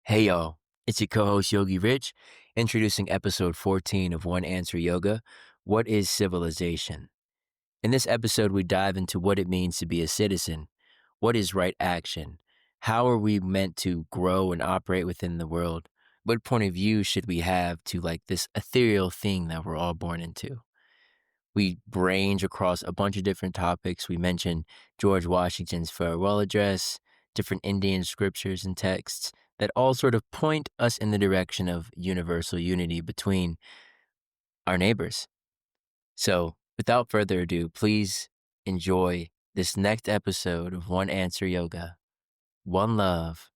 Hey y'all, it's your co-host Yogi Rich, introducing episode 14 of OneAnswer Yoga. What is civilization? In this episode, we dive into what it means to be a citizen. What is right action? How are we meant to grow and operate within the world? What point of view should we have to this ethereal thing that we're all born into? We range across a bunch of different topics. We mention George Washington's farewell address, different Indian scriptures and texts that all sort of point us in the direction of universal unity between our neighbors. So, without further ado, please enjoy this next episode of One Answer Yoga. One love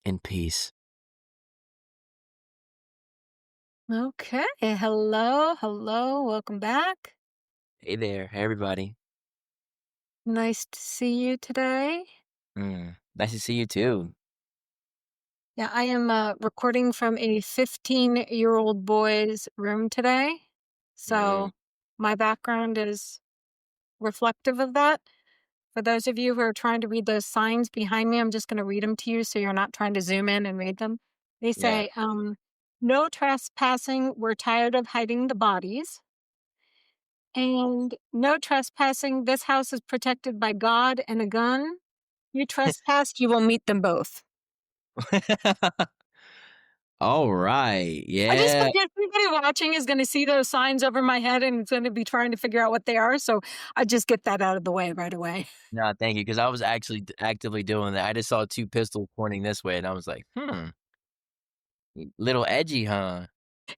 and peace. Okay. Hello. Welcome back. Hey there, hey everybody. Nice to see you today. Nice to see you too. Yeah, I am recording from a 15-year-old boy's room today. Mm, So my background is reflective of that. For those of you who are trying to read those signs behind me, I'm just going to read them to you so you're not trying to zoom in and read them. They yeah. say, no trespassing. We're tired of hiding the bodies. And no trespassing. This house is protected by God and a gun. You trespass, you will meet them both. All right. I just Yeah. figured everybody watching is going to see those signs over my head and it's going to be trying to figure out what they are. So I just get that out of the way right away. No, thank you, because I was actually actively doing that. I just saw 2 pistols pointing this way, and I was like, little edgy, huh?"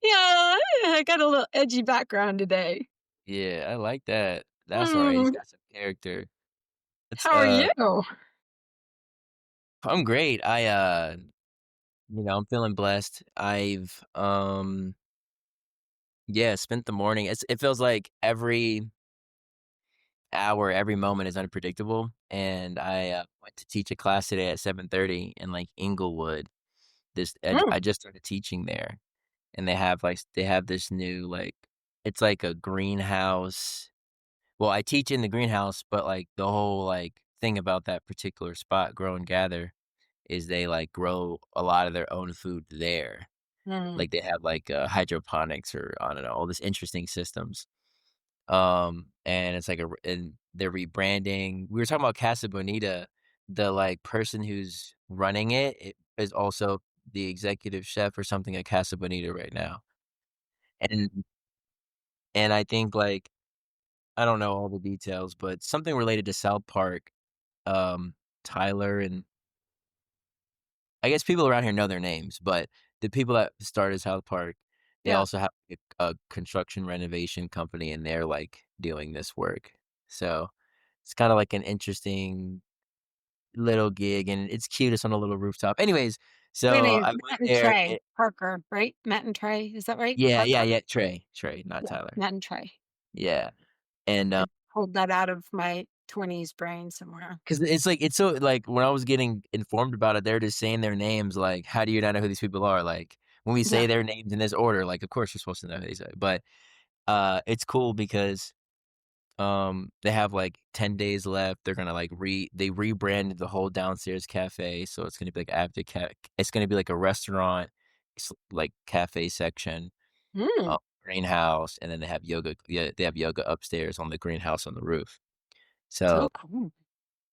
Yeah, I got a little edgy background today. Yeah, I like that. That's alright, he's Mm, got some character. It's, how are you? I'm great. I'm feeling blessed. Yeah, spent the morning it feels like every hour, every moment is unpredictable, and I went to teach a class today at 7:30 in, Inglewood. I Mm, just started teaching there. And they have this new, it's like a greenhouse. Well, I teach in the greenhouse, but, the whole, thing about that particular spot, Grow and Gather, is they, grow a lot of their own food there. mm. They have, hydroponics, or I don't know, all this interesting systems. And it's and they're rebranding. We were talking about Casa Bonita. The, person who's running it is also the executive chef or something at Casa Bonita right now. And I think, I don't know all the details, but something related to South Park, Tyler, and I guess people around here know their names, but the people that started South Park, they Yeah. also have a construction renovation company, and they're, doing this work. So, it's kinda like an interesting little gig, and it's cute, it's on a little rooftop. Anyways, Their so name I is went Matt and there. Trey Parker, right? Matt and Trey. Is that right? Parker? Yeah, Trey, not Yeah, Tyler. Matt and Trey. Yeah, and, I pulled that out of my 20s brain somewhere. 'cause it's so when I was getting informed about it, they're just saying their names, how do you not know who these people are? When we say Yeah. their names in this order, of course you're supposed to know who these are, but, it's cool because, they have, 10 days left. They're gonna, they rebranded the whole downstairs cafe, so it's gonna be, it's gonna be like a restaurant, cafe section, Mm, greenhouse, and then they have yoga upstairs on the greenhouse on the roof. So so cool.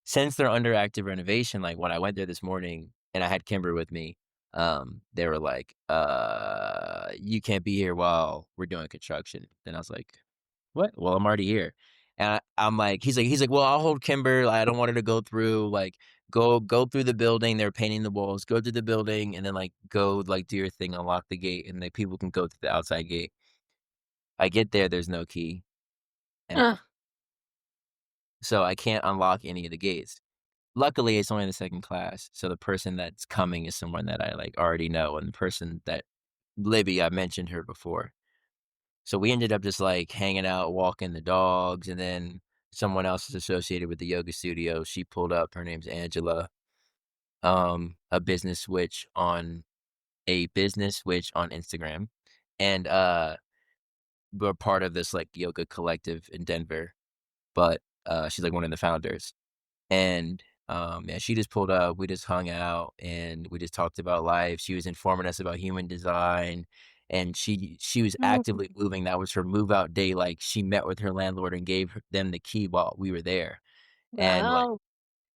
since they're under active renovation, when I went there this morning and I had Kimber with me, they were like, you can't be here while we're doing construction." Then I was like, "What?" "Well, I'm already here." And I'm like he's like, "Well, I'll hold Kimber. I don't want her to go through, go through the building. They're painting the walls. Go through the building and then, go, do your thing, unlock the gate, and then people can go through the outside gate." I get there, there's no key, and Uh, so I can't unlock any of the gates. Luckily, it's only the second class, so the person that's coming is someone that I, already know, and the person that Libby, I mentioned her before. So we ended up just, hanging out, walking the dogs, and then someone else is associated with the yoga studio. She pulled up, her name's Angela, a business witch on Instagram, and, we're part of this, yoga collective in Denver, but, she's, one of the founders, and Yeah, she just pulled up. We just hung out and we just talked about life. She was informing us about human design, and she was Mm, actively moving. That was her move out day. Like she met with her landlord and gave them the key while we were there. And like wow.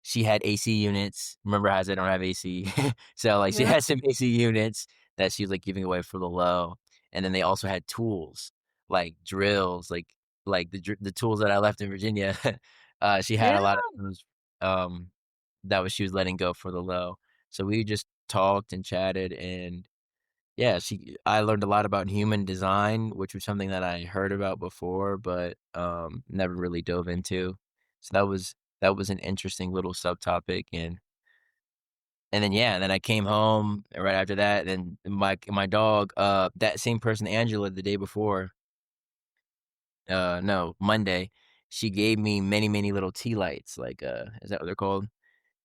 she had AC units. Remember how I said I don't have AC? So like she Yeah. had some AC units that she was like giving away for the low. And then they also had tools like drills, like the tools that I left in Virginia. She had Yeah. a lot of those. Um, that was she was letting go for the low. So we just talked and chatted, and yeah, she I learned a lot about human design, which was something that I heard about before, but never really dove into. So that was an interesting little subtopic, and then yeah, and then I came home right after that. And my dog, that same person, Angela, the day before, no, Monday, she gave me many little tea lights. Like, is that what they're called?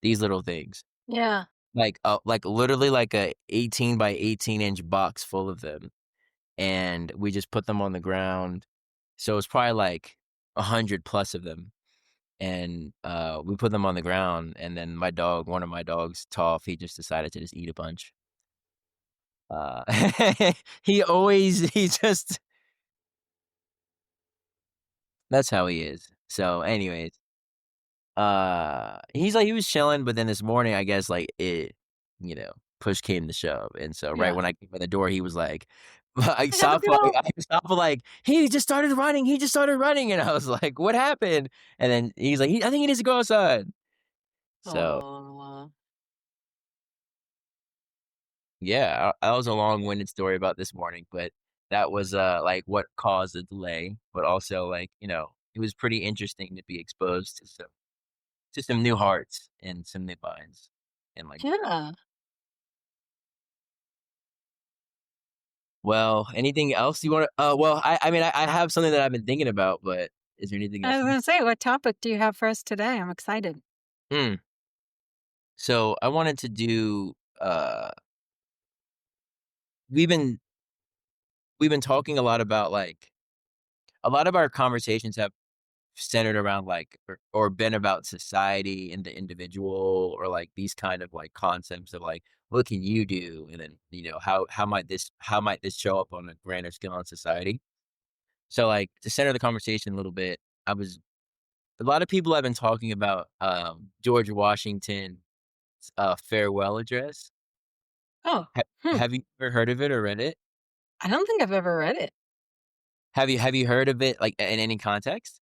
These little things. Yeah. Like literally like a 18 by 18-inch box full of them, and we just put them on the ground. So it's probably like 100 plus of them, and we put them on the ground. And then one of my dogs, Toph, he just decided to just eat a bunch. Uh, he just that's how he is. So, anyways, he was chilling, but then this morning, I guess, like, you know, push came to shove, and so right Yeah. when I came in the door, he was like, I I gotta saw go. I saw like, he just started running, and I was like, "What happened?" And then he's like, "I think he needs to go outside." So, Oh. yeah, that was a long-winded story about this morning, but that was, like, what caused the delay, but also, like, it was pretty interesting to be exposed to some new hearts and some new minds, and, like, Yeah. well, anything else you wanna well, I mean, I have something that I've been thinking about, but is there anything I else was you gonna say, what topic do you have for us today? I'm excited. Mm, so I wanted to do, we've been we've been talking a lot about, like a lot of our conversations have centered around, like or been about society and the individual, or, like, these kind of, like, concepts of, like, "What can you do?" And then, how might this show up on a grander scale in society? So, like, to center the conversation a little bit, I was a lot of people have been talking about, George Washington's, farewell address. Oh, Ha hmm. have you ever heard of it or read it? I don't think I've ever read it. Have you heard of it, like, in any context?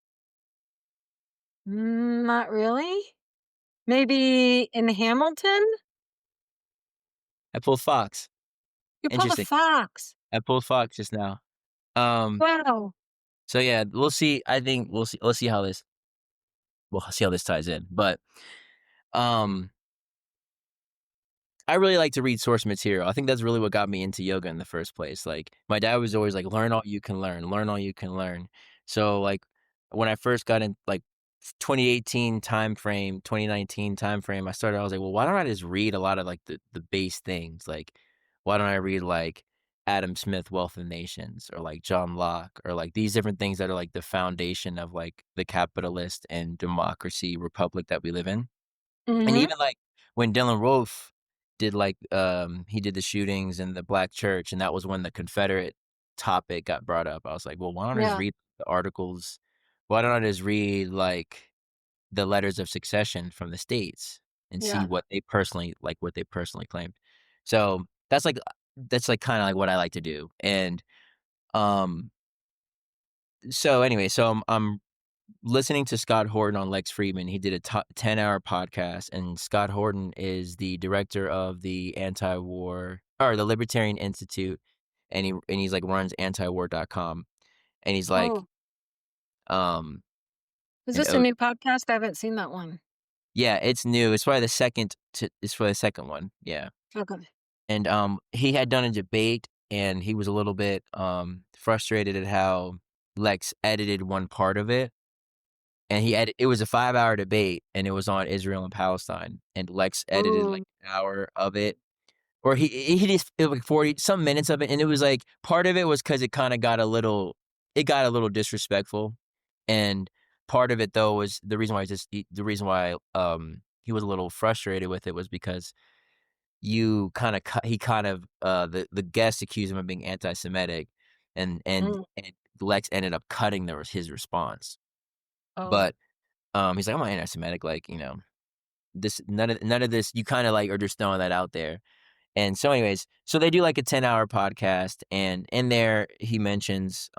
Not really. Maybe in Hamilton? I pulled Fox. You pulled a Interesting. fox. I pulled Fox just now. Um, Wow. so yeah, we'll see. I think we'll see. We'll see how this ties in. But um, I really like to read source material. I think that's really what got me into yoga in the first place. Like, my dad was always like, "Learn all you can learn. Learn all you can learn." So, like, when I first got in, like, 2018 time frame, 2019 time frame, I was like, "Well, why don't I just read a lot of, like, the base things? Like, why don't I read, like, Adam Smith, Wealth of Nations, or, like, John Locke, or, like, these different things that are, like, the foundation of, like, the capitalist and democracy republic that we live in?" And Mhm. even, like, when Dylan Wolf did, like, he did the shootings in the black church, and that was when the Confederate topic got brought up. I was like, "Well, why don't I just Yeah. read the articles? Why don't I just read, like, the letters of succession from the states and see Yeah. what they personally claimed?" So, that's, like, kinda like what I like to do. And, um, so anyway, so I'm listening to Scott Horton on Lex Fridman. He did a 10-hour podcast, and Scott Horton is the director of the anti-war, or the Libertarian Institute, and he's like runs antiwar.com. And he's like, Oh, um is and this a new podcast? I haven't seen that one. yeah, it's new. It's probably the second one. Yeah. Okay. And he had done a debate, and he was a little bit frustrated at how Lex edited one part of it. And it was a 5-hour debate, and it was on Israel and Palestine, and Lex edited, Ooh. like, an hour of it, or he just it was like 40 some minutes of it, and it was, like, part of it was because it got a little disrespectful, and part of it, though, was the reason why he was a little frustrated with it was because he kind of the guest accused him of being anti-Semitic, Mm. and Lex ended up cutting his response. Oh, But he's like, I'm not anti-Semitic, like, this none of this. You kind of like are just throwing that out there. And so, anyways, so they do like a 10-hour podcast, and in there he mentions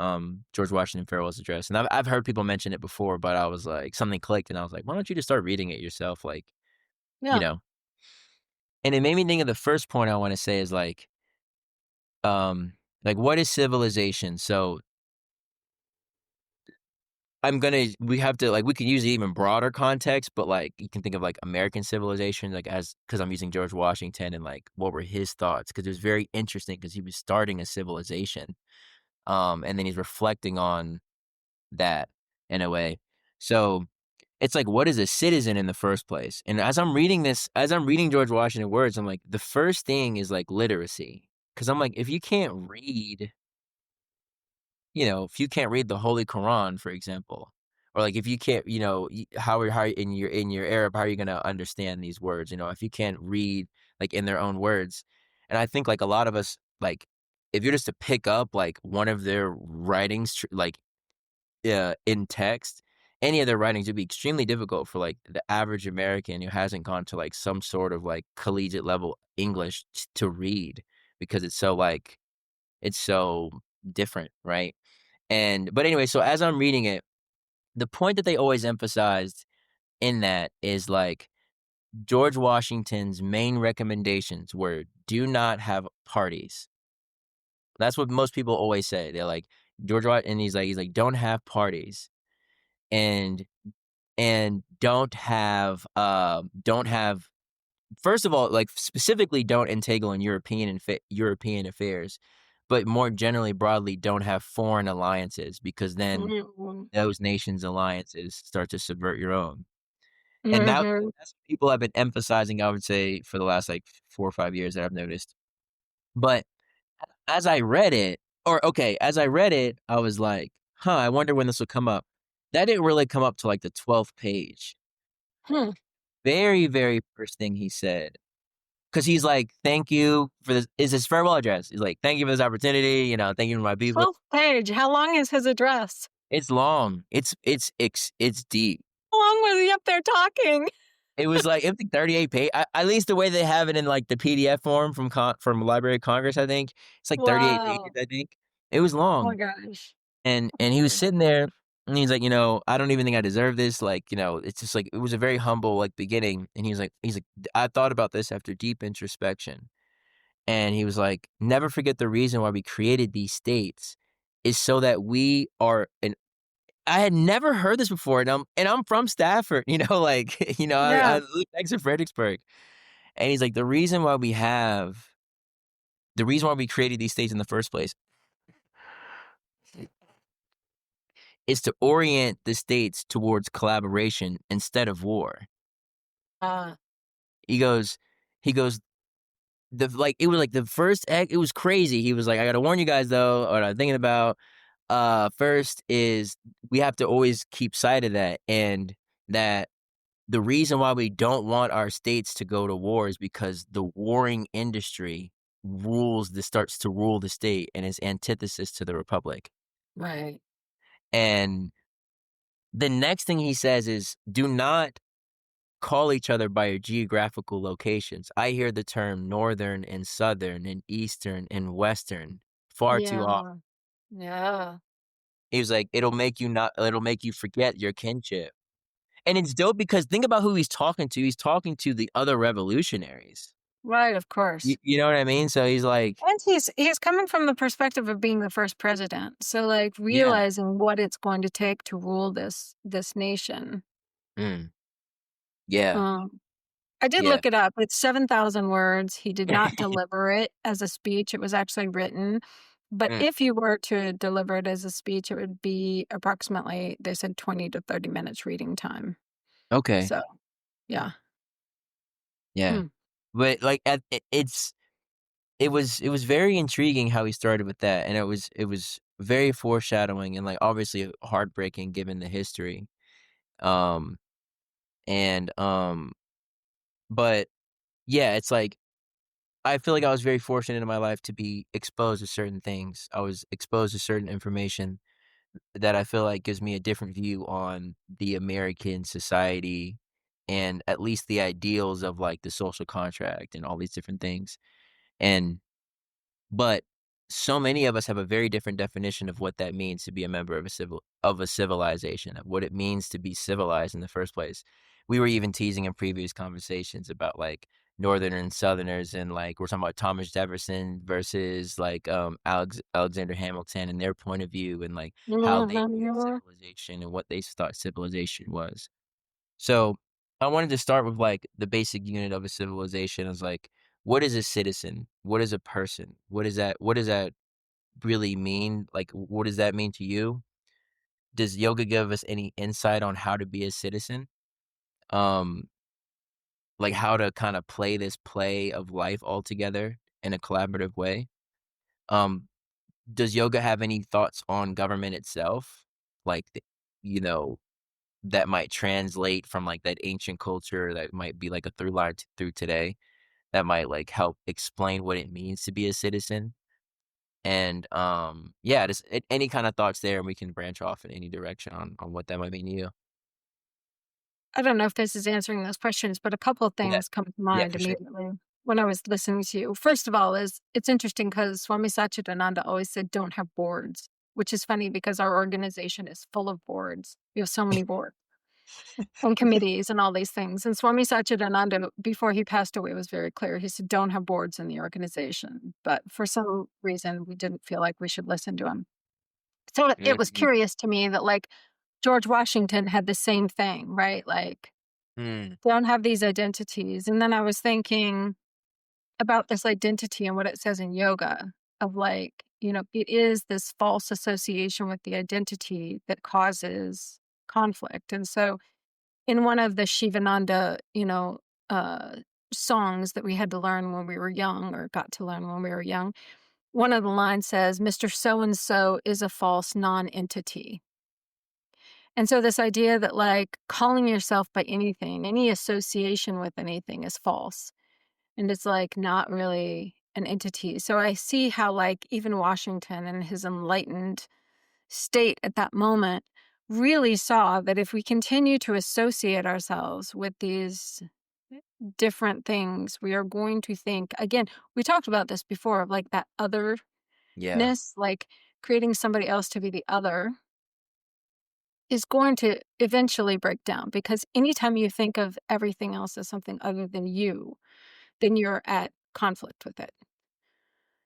George Washington Farewell's address, and I've heard people mention it before, but I was like something clicked, and I was like, why don't you just start reading it yourself, like you yeah. know? And it made me think of the first point I want to say is like what is civilization? So we have to like we can use even broader context, but like you can think of like American civilization, like as because I'm using George Washington and like what were his thoughts? Because it was very interesting because he was starting a civilization, and then he's reflecting on that in a way. So it's like, what is a citizen in the first place? And as I'm reading George Washington words, I'm like, the first thing is like literacy, because I'm like, if you can't read if you can't read the Holy Quran, for example, or like if you can't, how in your Arab, how are you going to understand these words? If you can't read like in their own words, and I think like a lot of us, like if you're just to pick up like one of their writings, like in text, any of their writings would be extremely difficult for like the average American who hasn't gone to like some sort of like collegiate level English to read, because it's so different, right? But anyway, so as I'm reading it, the point that they always emphasized in that is like George Washington's main recommendations were do not have parties. That's what most people always say. They're like and he's like don't have parties, and don't have first of all, like specifically don't entangle in European affairs, but more generally broadly don't have foreign alliances, because then Mhm. those nations' alliances start to subvert your own. And Mhm. that's what people have been emphasizing, I would say, for the last, like, 4 or 5 years that I've noticed. But as I read it, I was like, "Huh, I wonder when this will come up." That didn't really come up to, like, the 12th page. Hmm. Very, very first thing he said, because he's like, "Thank you for this" is his farewell address. He's like, "Thank you for this opportunity, thank you for my people." 12th page. How long is his address? It's long. It's deep. How long was he up there talking? It was like 38 page, at least the way they have it in, like, the PDF form from Library of Congress, I think. It's like 38 pages, Wow. I think. It was Oh my long, gosh. and he was sitting there, and he's like, "I don't even think I deserve this," like, it's just like it was a very humble, like, beginning, and he's like, "I thought about this after deep introspection," and he was like, "Never forget the reason why we created these states is so that we are an." I had never heard this before, and I'm from Stafford, like, I Yeah. live next to Fredericksburg. And he's like, the reason why we created these states in the first place is to orient the states towards collaboration instead of war. Uh, He goes, he goes, it was like the first act, it was crazy. He was like, I gotta warn you guys though, what I'm thinking about, first is we have to always keep sight of that, and that the reason why we don't want our states to go to war is because the warring industry starts to rule the state and is antithesis to the republic. right. And the next thing he says is, do not call each other by your geographical locations. I hear the term northern and southern and eastern and western far too often. Yeah. Yeah. He was like, it'll make you forget your kinship. And it's dope because think about who he's talking to. He's talking to the other revolutionaries. Right, of You course. you know what I mean? So he's like, And he's coming from the perspective of being the first president. So like yeah, realizing what it's going to take to rule this nation. mm, yeah, Um I did yeah, look it up. It's 7,000 words. He did not deliver it as a speech. It was actually written. But mm, if you were to deliver it as a speech, it would be approximately, they said 20 to 30 minutes reading time. okay, So, yeah. yeah. Hmm. But like it was very intriguing how he started with that, and it was very foreshadowing and like obviously heartbreaking given the history. Um and But yeah, it's like I feel like I was very fortunate in my life to be exposed to certain things. I was exposed to certain information that I feel like gives me a different view on the American society and at least the ideals of like the social contract and all these different things. And but so many of us have a very different definition of what that means to be a member of a civilization, of what it means to be civilized in the first place. We were even teasing in previous conversations about like Northerners and Southerners, and like we're talking about Thomas Jefferson versus like Alexander Hamilton and their point of view and like how they viewed Mhm. civilization and what they thought civilization was. So I wanted to start with like the basic unit of a civilization is like, what is a citizen? What is a person? What does that really mean? Like, what does that mean to you? Does yoga give us any insight on how to be a citizen? Um, like how to kind of play this play of life all together in a collaborative way? Um, does yoga have any thoughts on government itself? Like, you know, that might translate from like that ancient culture that might be like a through line through today that might like help explain what it means to be a citizen. And yeah, just any kind of thoughts there, and we can branch off in any direction on what that might mean to you. I don't know if this is answering those questions, but a couple of Yeah, things come to yeah, mind for sure. immediately when I was listening to you. First of all, is it's interesting because Swami Satchidananda always said, "Don't have boards," which is funny because our organization is full of boards. We have so many boards and committees and all these things. And Swami Satchidananda, before he passed away, was very clear. He said, "Don't have boards in the organization." But for some reason, we didn't feel like we should listen to him. So it was Mhm. curious to me that like George Washington had the same thing, right? Like Mm, don't have these identities. And then I was thinking about this identity and what it says in yoga of like, it is this false association with the identity that causes conflict. And so in one of the Shivananda, uh, songs that we had to learn when we were young or got to learn when we were young, one of the lines says, Mr. So and so is a false non entity. And so this idea that like calling yourself by anything, any association with anything is false. And it's like not really an entity. So I see how like even Washington and his enlightened state at that moment really saw that if we continue to associate ourselves with these different things, we are going to think again, we talked about this before of like that otherness, yeah. like creating somebody else to be the other is going to eventually break down because anytime you think of everything else as something other than you, then you're at conflict with it.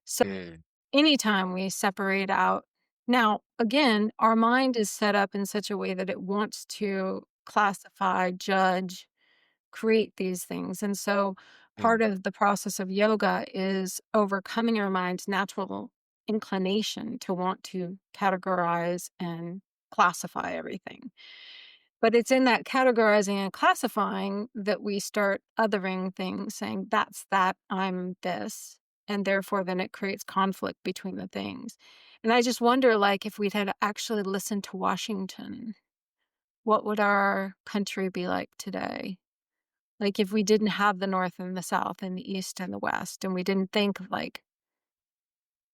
So Mm, anytime we separate out, now again, our mind is set up in such a way that it wants to classify, judge, create these things. And so part mm, of the process of yoga is overcoming our mind's natural inclination to want to categorize and classify everything. But it's in that categorizing and classifying that we start othering things, saying, that's that, I'm this. And therefore, then it creates conflict between the things. And I just wonder, like, if we'd had actually listened to Washington, what would our country be like today? Like, if we didn't have the North and the South and the East and the West, and we didn't think of, like,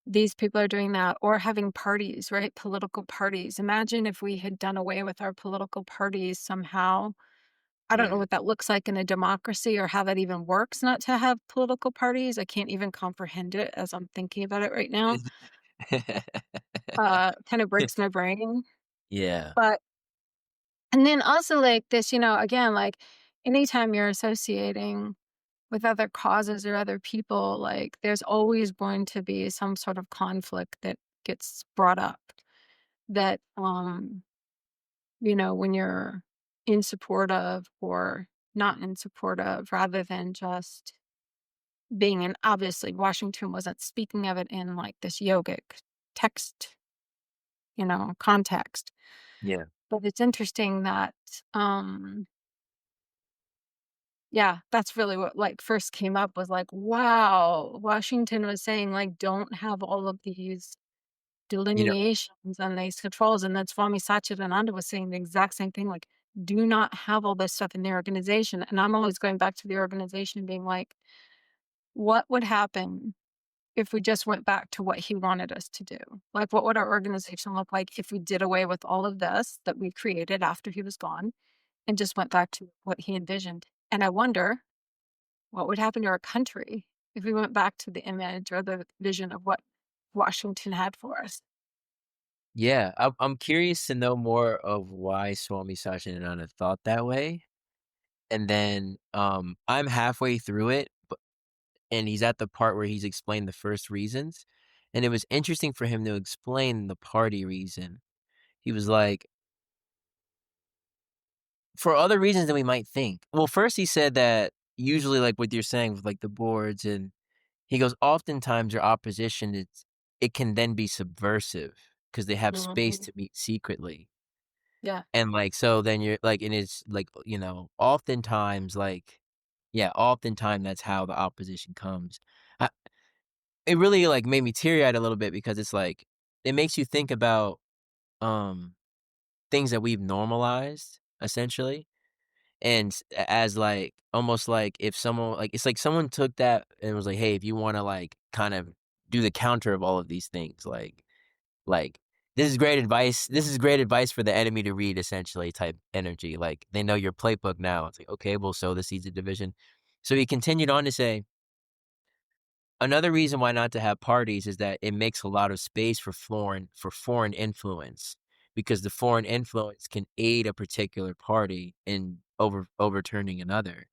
these people are doing that or having parties, right? Political parties. Imagine if we had done away with our political parties somehow. I don't know mm. what that looks like in a democracy or how that even works not to have political parties. I can't even comprehend it as I'm thinking about it right now. Kind of breaks my brain. Yeah. But and then also like this, again, like anytime you're associating with other causes or other people, like there's always going to be some sort of conflict that gets brought up that when you're in support of or not in support of rather than just being in obviously Washington wasn't speaking of it in like this yogic text, context. Yeah. But it's interesting that um yeah, that's really what like first came up was like, wow, Washington was saying like don't have all of these You know delineations and these controls. And then Swami Satchidananda was saying the exact same thing, like do not have all this stuff in their organization. And I'm always going back to the organization and being like, what would happen if we just went back to what he wanted us to do? Like, what would our organization look like if we did away with all of this that we created after he was gone and just went back to what he envisioned? And I wonder what would happen to our country if we went back to the image or the vision of what Washington had for us. Yeah, I'm curious to know more of why Swami Sachinananda thought that way, and then, I'm halfway through it, and he's at the part where he's explained the first reasons, and it was interesting for him to explain the party reason. He was like, "For other reasons than we might think." Well, first he said that usually, like what you're saying with, like, the boards, and he goes, "Oftentimes your opposition, it can then be subversive because they have space Mhm. to meet secretly." Yeah. And, like, so then you're like and it's like, oftentimes, yeah, oftentimes that's how the opposition comes. I It really, like, made me teary-eyed a little bit because it's like, it makes you think about, um, things that we've normalized, essentially, and as, like, almost like if someone like, it's like someone took that and was like, "Hey, if you wanna, like, kind of do the counter of all of these things, like, this is great advice for the enemy to read, essentially, type energy, like, they know your playbook now." It's like, "Okay, we'll sow the seeds of division." So he continued on to say, "Another reason why not to have parties is that it makes a lot of space for foreign influence, because the foreign influence can aid a particular party in overturning another."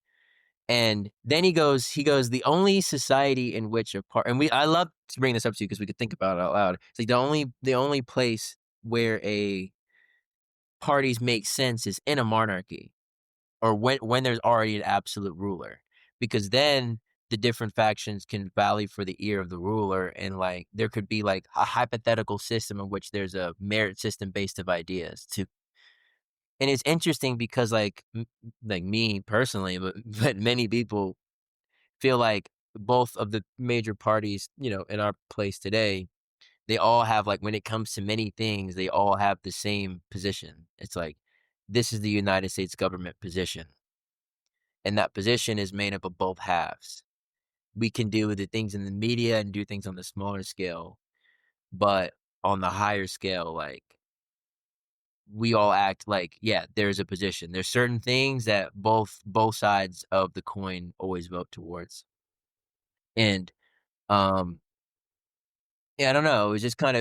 And then he goes, "The only society in which a part," and I love to bring this up to you because we could think about it out loud. It's like the only place where a parties make sense is in a monarchy, or when there's already an absolute ruler, because then the different factions can rally for the ear of the ruler, and, like, there could be, like, a hypothetical system in which there's a merit system based of ideas to. And it's interesting because, like me personally, but but many people feel like both of the major parties, in our place today, they all have, like, when it comes to many things, they all have the same position. It's like, this is the United States government position, and that position is made up of both halves. We can do the things in the media and do things on the smaller scale, but on the higher scale, like, we all act like, yeah, there's a position. There's certain things that both sides of the coin always vote towards. And, um yeah, I don't know, it was kind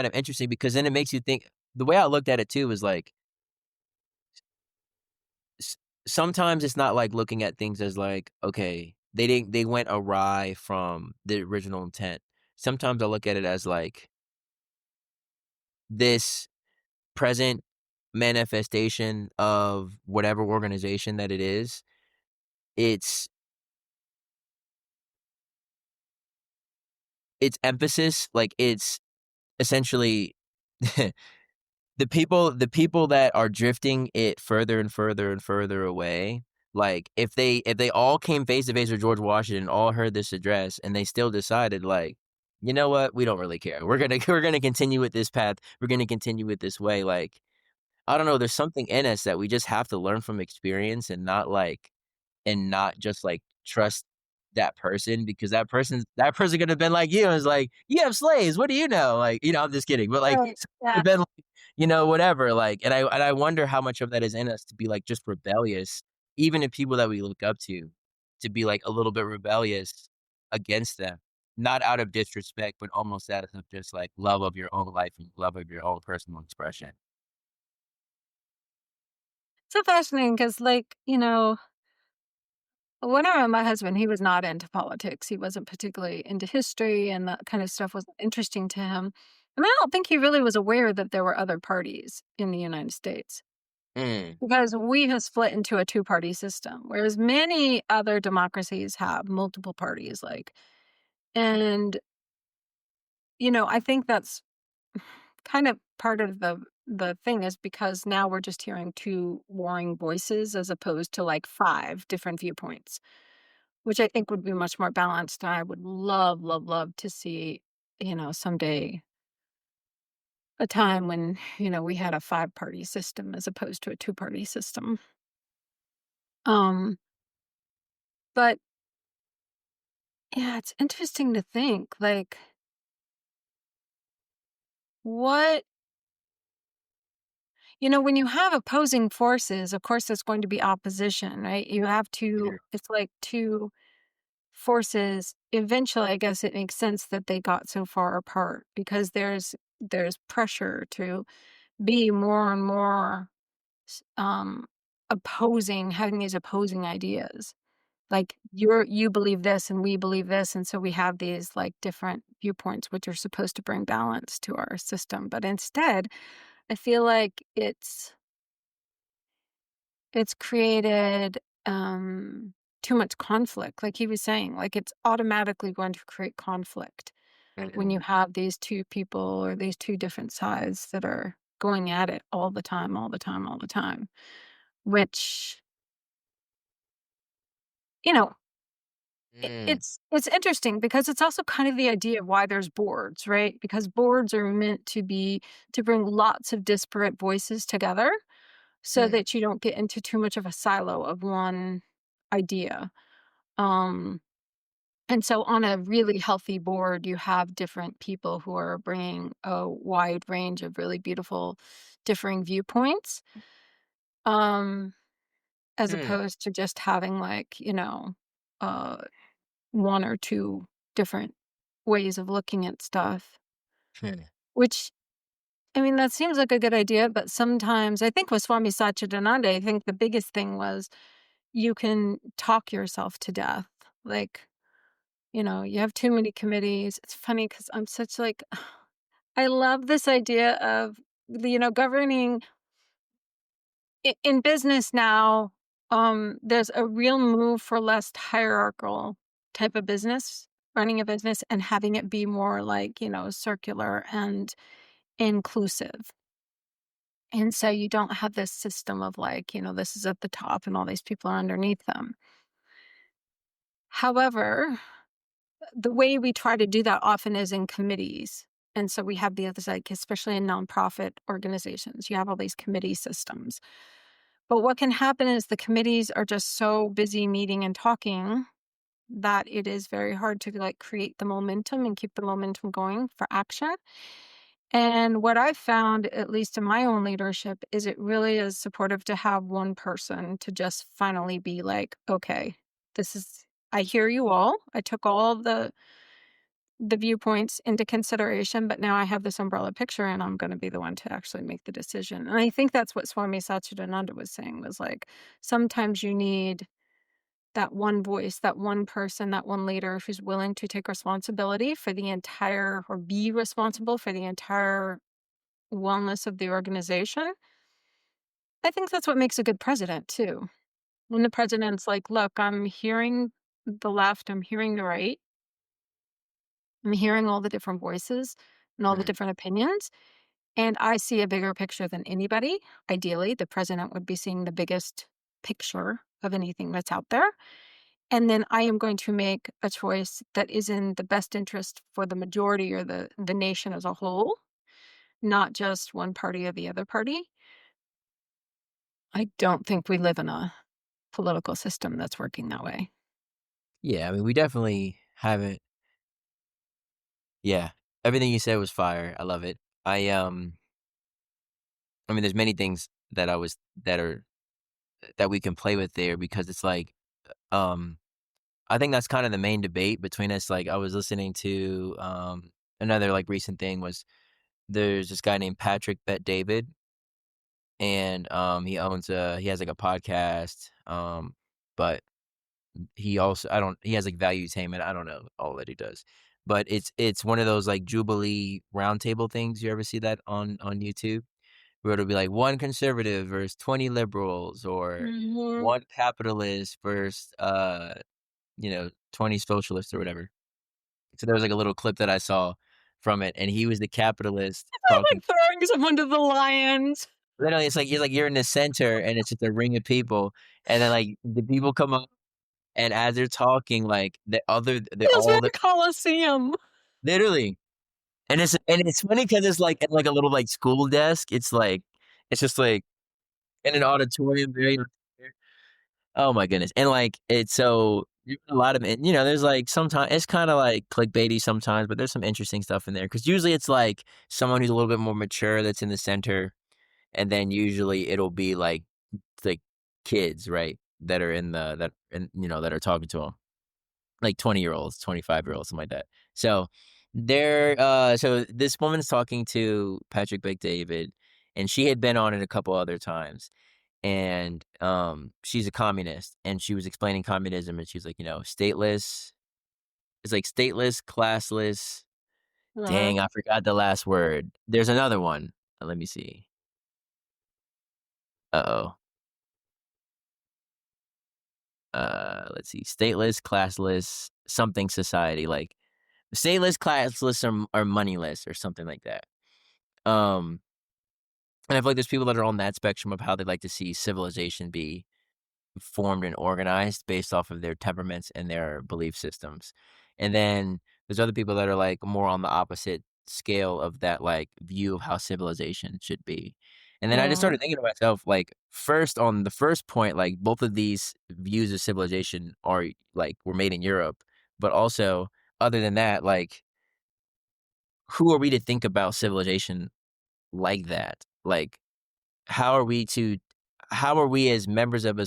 of interesting because then it makes you think. The way I looked at it too is like, s sometimes it's not like looking at things as like, okay, they went awry from the original intent. Sometimes I look at it as like, this present manifestation of whatever organization that it is, its its emphasis, like, it's essentially the people that are drifting it further and further and further away, like, if they all came face to face with George Washington, all heard this address, and they still decided, like, "You know what? We don't really care. We're gonna continue with this path. We're gonna continue with this way," like, I don't know, there's something in us that we just have to learn from experience and not just, like, trust that person, because that person could have been like you, and was like, "You have slaves, what do you know?" Like, I'm just kidding, but, like, Right. could Yeah. have been like, whatever, like, and I wonder how much of that is in us to be, like, just rebellious, even in people that we look up to be, like, a little bit rebellious against them, not out of disrespect, but almost out of just, like, love of your own life and love of your own personal expression. So fascinating because, like, when I met my husband, he was not into politics. He wasn't particularly into history, and that kind of stuff wasn't interesting to him. And I don't think he really was aware that there were other parties in the United States Mm, because we have split into a two-party system, whereas many other democracies have multiple parties. And I think that's kind of part of the thing is because now we're just hearing two warring voices as opposed to like five different viewpoints. Which I think would be much more balanced, and I would love, love, love to see, someday a time when, we had a five-party system as opposed to a two-party system. Um, but yeah, it's interesting to think, like, what when you have opposing forces, of course, there's going to be opposition, right? You have to, Mhm. it's like two forces. Eventually, I guess it makes sense that they got so far apart because there's pressure to be more and more s- um opposing, having these opposing ideas. Like you believe this and we believe this, and so we have these like different viewpoints which are supposed to bring balance to our system. But instead, I feel like it's created too much conflict. Like he was saying, like it's automatically going to create conflict when you Mhm. have these two people or these two different sides that are going at it all the time, all the time, all the time. Which, you know, Mm. it's interesting because it's also kind of the idea of why there's boards, right? Because boards are meant to bring lots of disparate voices together so Mm. that you don't get into too much of a silo of one idea. Um, and so on a really healthy board, you have different people who are bringing a wide range of really beautiful differing viewpoints. Um, as Mm. opposed to just having like, uh one or two different ways of looking at stuff, Mm. which I mean, that seems like a good idea, but sometimes I think with Swami Satchidananda, I think the biggest thing was you can talk yourself to death. Like, you have too many committees. It's funny because I'm such like, I love this idea of, governing in business now. There's a real move for less hierarchical type of business, running a business and having it be more like, circular and inclusive. And so you don't have this system of like, this is at the top and all these people are underneath them. However, the way we try to do that often is in committees. And so we have the other side, especially in nonprofit organizations, you have all these committee systems. But what can happen is the committees are just so busy meeting and talking that it is very hard to like create the momentum and keep the momentum going for action. And what I've found, at least in my own leadership, is it really is supportive to have one person to just finally be like, okay, I hear you all. I took all the viewpoints into consideration, but now I have this umbrella picture and I'm going to be the one to actually make the decision. And I think that's what Swami Satchidananda was saying was like, sometimes you need that one voice, that one person, that one leader who's willing to take responsibility for the entire or be responsible for the entire wellness of the organization. I think that's what makes a good president too. When the president's like, look, I'm hearing the left, I'm hearing the right, I'm hearing all the different voices and all the Mm. different opinions, and I see a bigger picture than anybody. Ideally, the president would be seeing the biggest picture of anything that's out there. And then I am going to make a choice that is in the best interest for the majority or the nation as a whole, not just one party or the other party. I don't think we live in a political system that's working that way. Yeah, I mean, we definitely haven't. Yeah, everything you said was fire. I love it. I mean, there's many things that we can play with there because it's like, um, I think that's kind of the main debate between us. Like, I was listening to another like recent thing was there's this guy named Patrick Bet David, and he has like a podcast, but he has like valuetainment. I don't know all that he does, but it's one of those like Jubilee roundtable things. You ever see that on YouTube? Where it'll be like one conservative versus 20 liberals or Mhm. one capitalist versus 20 socialists or whatever. So there was like a little clip that I saw from it, and he was the capitalist talking. Like throwing someone to the lions. Literally, it's like you're in the center, and it's just a ring of people, and then like the people come up, and as they're talking, like the Feels all like the a coliseum. literally, and it's funny because it's like at like a little like school desk. It's just like in an auditorium, very oh my goodness, and like it's so a lot of it. There's like sometimes it's kind of like clickbaity sometimes, but there's some interesting stuff in there because usually it's like someone who's a little bit more mature that's in the center, and then usually it'll be like kids, right, that are in the that and that are talking to them like 20-year-olds, 25-year-olds, something like that. So this woman's talking to Patrick Bet-David, and she had been on it a couple other times. And she's a communist, and she was explaining communism, and she's like, stateless. It's like stateless, classless. Uh-huh. Dang, I forgot the last word. There's another one. Let me see. Uh-oh. Let's see. Stateless, classless, something society. Like stateless, classless, or moneyless, or something like that. Um, and I feel like there's people that are on that spectrum of how they'd like to see civilization be formed and organized based off of their temperaments and their belief systems. And then there's other people that are like more on the opposite scale of that like view of how civilization should be. And then I just Mhm. started thinking to myself, like, first on the first point, like both of these views of civilization are like were made in Europe, but also other than that, like who are we to think about civilization like that? Like how are we to how are we as members of a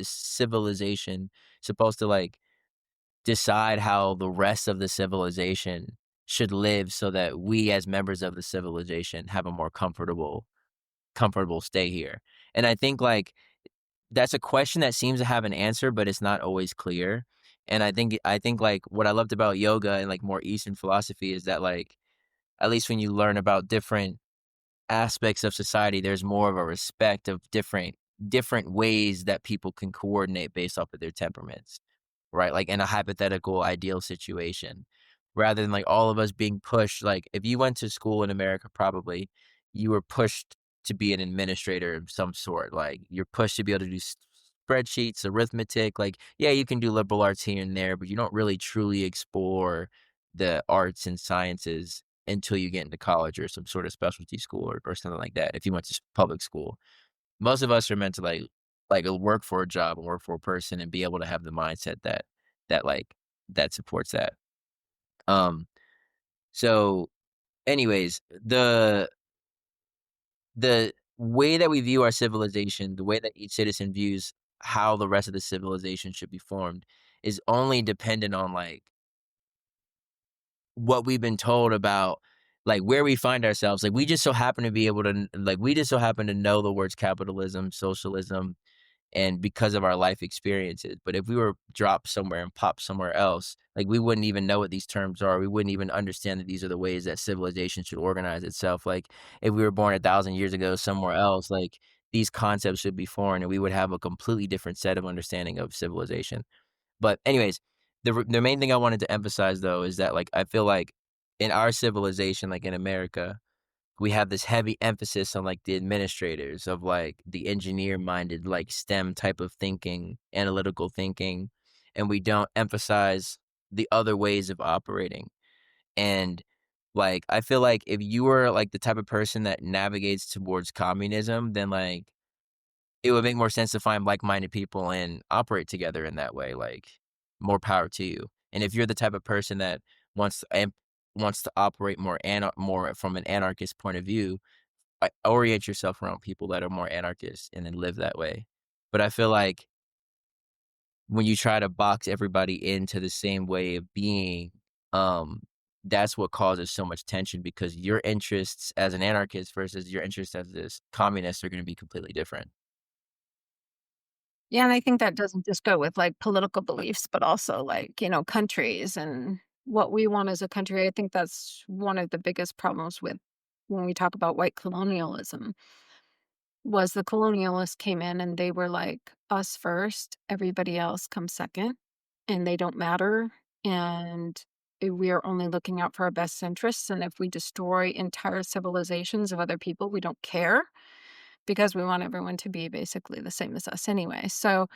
civilization supposed to like decide how the rest of the civilization should live so that we as members of the civilization have a more comfortable stay here? And I think like that's a question that seems to have an answer, but it's not always clear. And I think like what I loved about yoga and like more Eastern philosophy is that like at least when you learn about different aspects of society, there's more of a respect of different ways that people can coordinate based off of their temperaments, right? Like in a hypothetical ideal situation, rather than like all of us being pushed. Like if you went to school in America, probably you were pushed to be an administrator of some sort. Like you're pushed to be able to do spreadsheets, arithmetic. Like yeah, you can do liberal arts here and there, but you don't really truly explore the arts and sciences until you get into college or some sort of specialty school or something like that. If you went to public school, most of us are meant to like work for a job and work for a person and be able to have the mindset that like that supports that. Um. So, anyways, the way that we view our civilization, the way that each citizen views how the rest of the civilization should be formed, is only dependent on like what we've been told about like where we find ourselves. Like we just so happen to be able to like we just so happen to know the words capitalism, socialism, and because of our life experiences. But if we were dropped somewhere and popped somewhere else, like we wouldn't even know what these terms are. We wouldn't even understand that these are the ways that civilization should organize itself. Like if we were born 1,000 years ago somewhere else, like these concepts should be foreign and we would have a completely different set of understanding of civilization. But anyways, the main thing I wanted to emphasize though is that like I feel like in our civilization, like in America, we have this heavy emphasis on like the administrators of like the engineer minded like STEM type of thinking, analytical thinking, and we don't emphasize the other ways of operating. And like I feel like if you were like the type of person that navigates towards communism, then like it would make more sense to find like-minded people and operate together in that way, like, more power to you. And if you're the type of person that wants to operate more from an anarchist point of view, orient yourself around people that are more anarchist and then live that way. But I feel like when you try to box everybody into the same way of being, um, that's what causes so much tension because your interests as an anarchist versus your interests as this communist are gonna be completely different. Yeah, and I think that doesn't just go with, like, political beliefs, but also, like, countries and what we want as a country. I think that's one of the biggest problems with when we talk about white colonialism, was the colonialists came in and they were like, "Us first, everybody else comes second, and they don't matter, and we are only looking out for our best interests, and if we destroy entire civilizations of other people, we don't care, because we want everyone to be basically the same as us anyway." So,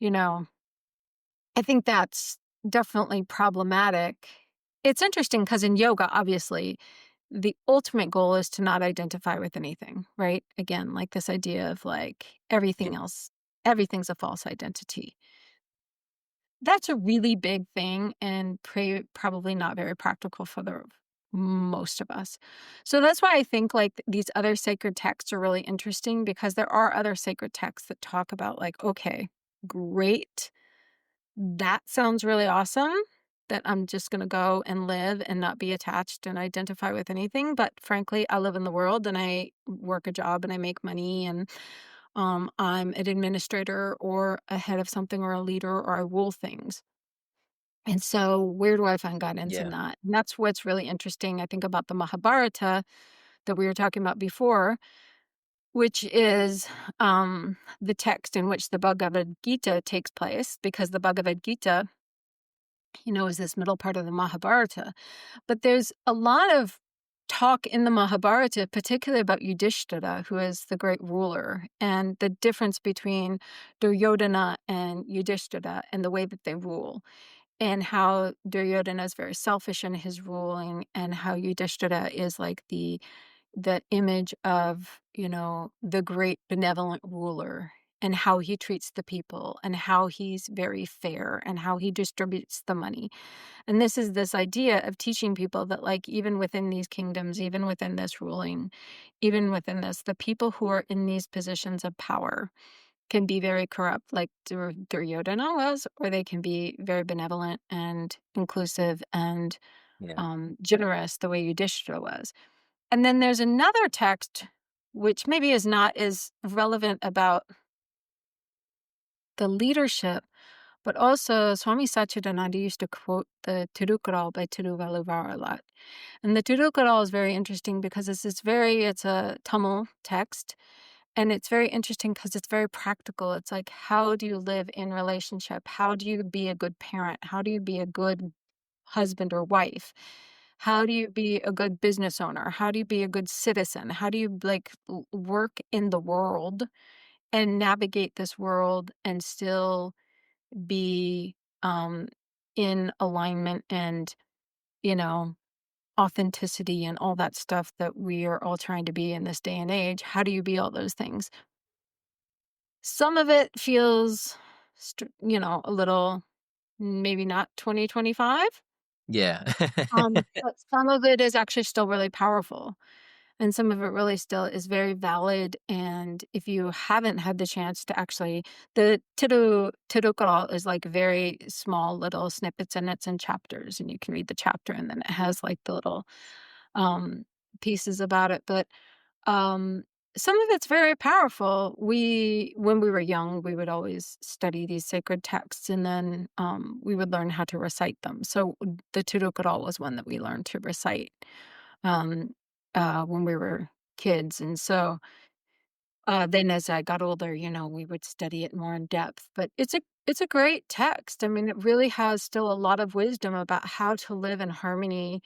you know, I think that's definitely problematic it's interesting because in yoga, obviously, the ultimate goal is to not identify with anything, right? Again, like this idea of like Yeah. everything's a false identity. That's a really big thing and probably not very practical for the most of us. So that's why I think like these other sacred texts are really interesting because there are other sacred texts that talk about like, okay, great. That sounds really awesome that I'm just going to go and live and not be attached and identify with anything. But frankly, I live in the world and I work a job and I make money and I'm an administrator or a head of something or a leader or I rule things. And so, where do I find guidance in Yeah. that? And that's what's really interesting, I think, about the Mahabharata that we were talking about before, which is the text in which the Bhagavad Gita takes place, because the Bhagavad Gita, is this middle part of the Mahabharata. But there's a lot of talk in the Mahabharata, particularly about Yudhishthira, who is the great ruler, and the difference between Duryodhana and Yudhishthira and the way that they rule and how Duryodhana is very selfish in his ruling, and how Yudhishthira is like the image of, the great benevolent ruler, and how he treats the people, and how he's very fair, and how he distributes the money. And this is this idea of teaching people that, like, even within these kingdoms, even within this ruling, even within this, the people who are in these positions of power can be very corrupt, like Duryodhana was, or they can be very benevolent and inclusive and Yeah. generous, the way Yudhishthira was. And then there's another text which maybe is not as relevant about the leadership, but also Swami Satchidananda used to quote the Tirukkural by Tiruvalluvar a lot. And the Tirukkural is very interesting because it's a Tamil text. And it's very interesting because it's very practical. It's like, how do you live in relationship? How do you be a good parent? How do you be a good husband or wife? How do you be a good business owner? How do you be a good citizen? How do you like work in the world and navigate this world and still be um in alignment and, you know, authenticity and all that stuff that we are all trying to be in this day and age? How do you be all those things? Some of it feels, a little maybe not 2025, Yeah. but some of it is actually still really powerful. And some of it really still is very valid. And if you haven't had the chance to actually, the Tirukkural is like very small little snippets and it's in chapters, and you can read the chapter and then it has like the little um, pieces about it. But um, some of it's very powerful. When we were young, we would always study these sacred texts, and then we would learn how to recite them. So the Tirukkural was one that we learned to recite um, when we were kids, and so then as I got older, we would study it more in depth. But it's a great text. I mean, it really has still a lot of wisdom about how to live in harmony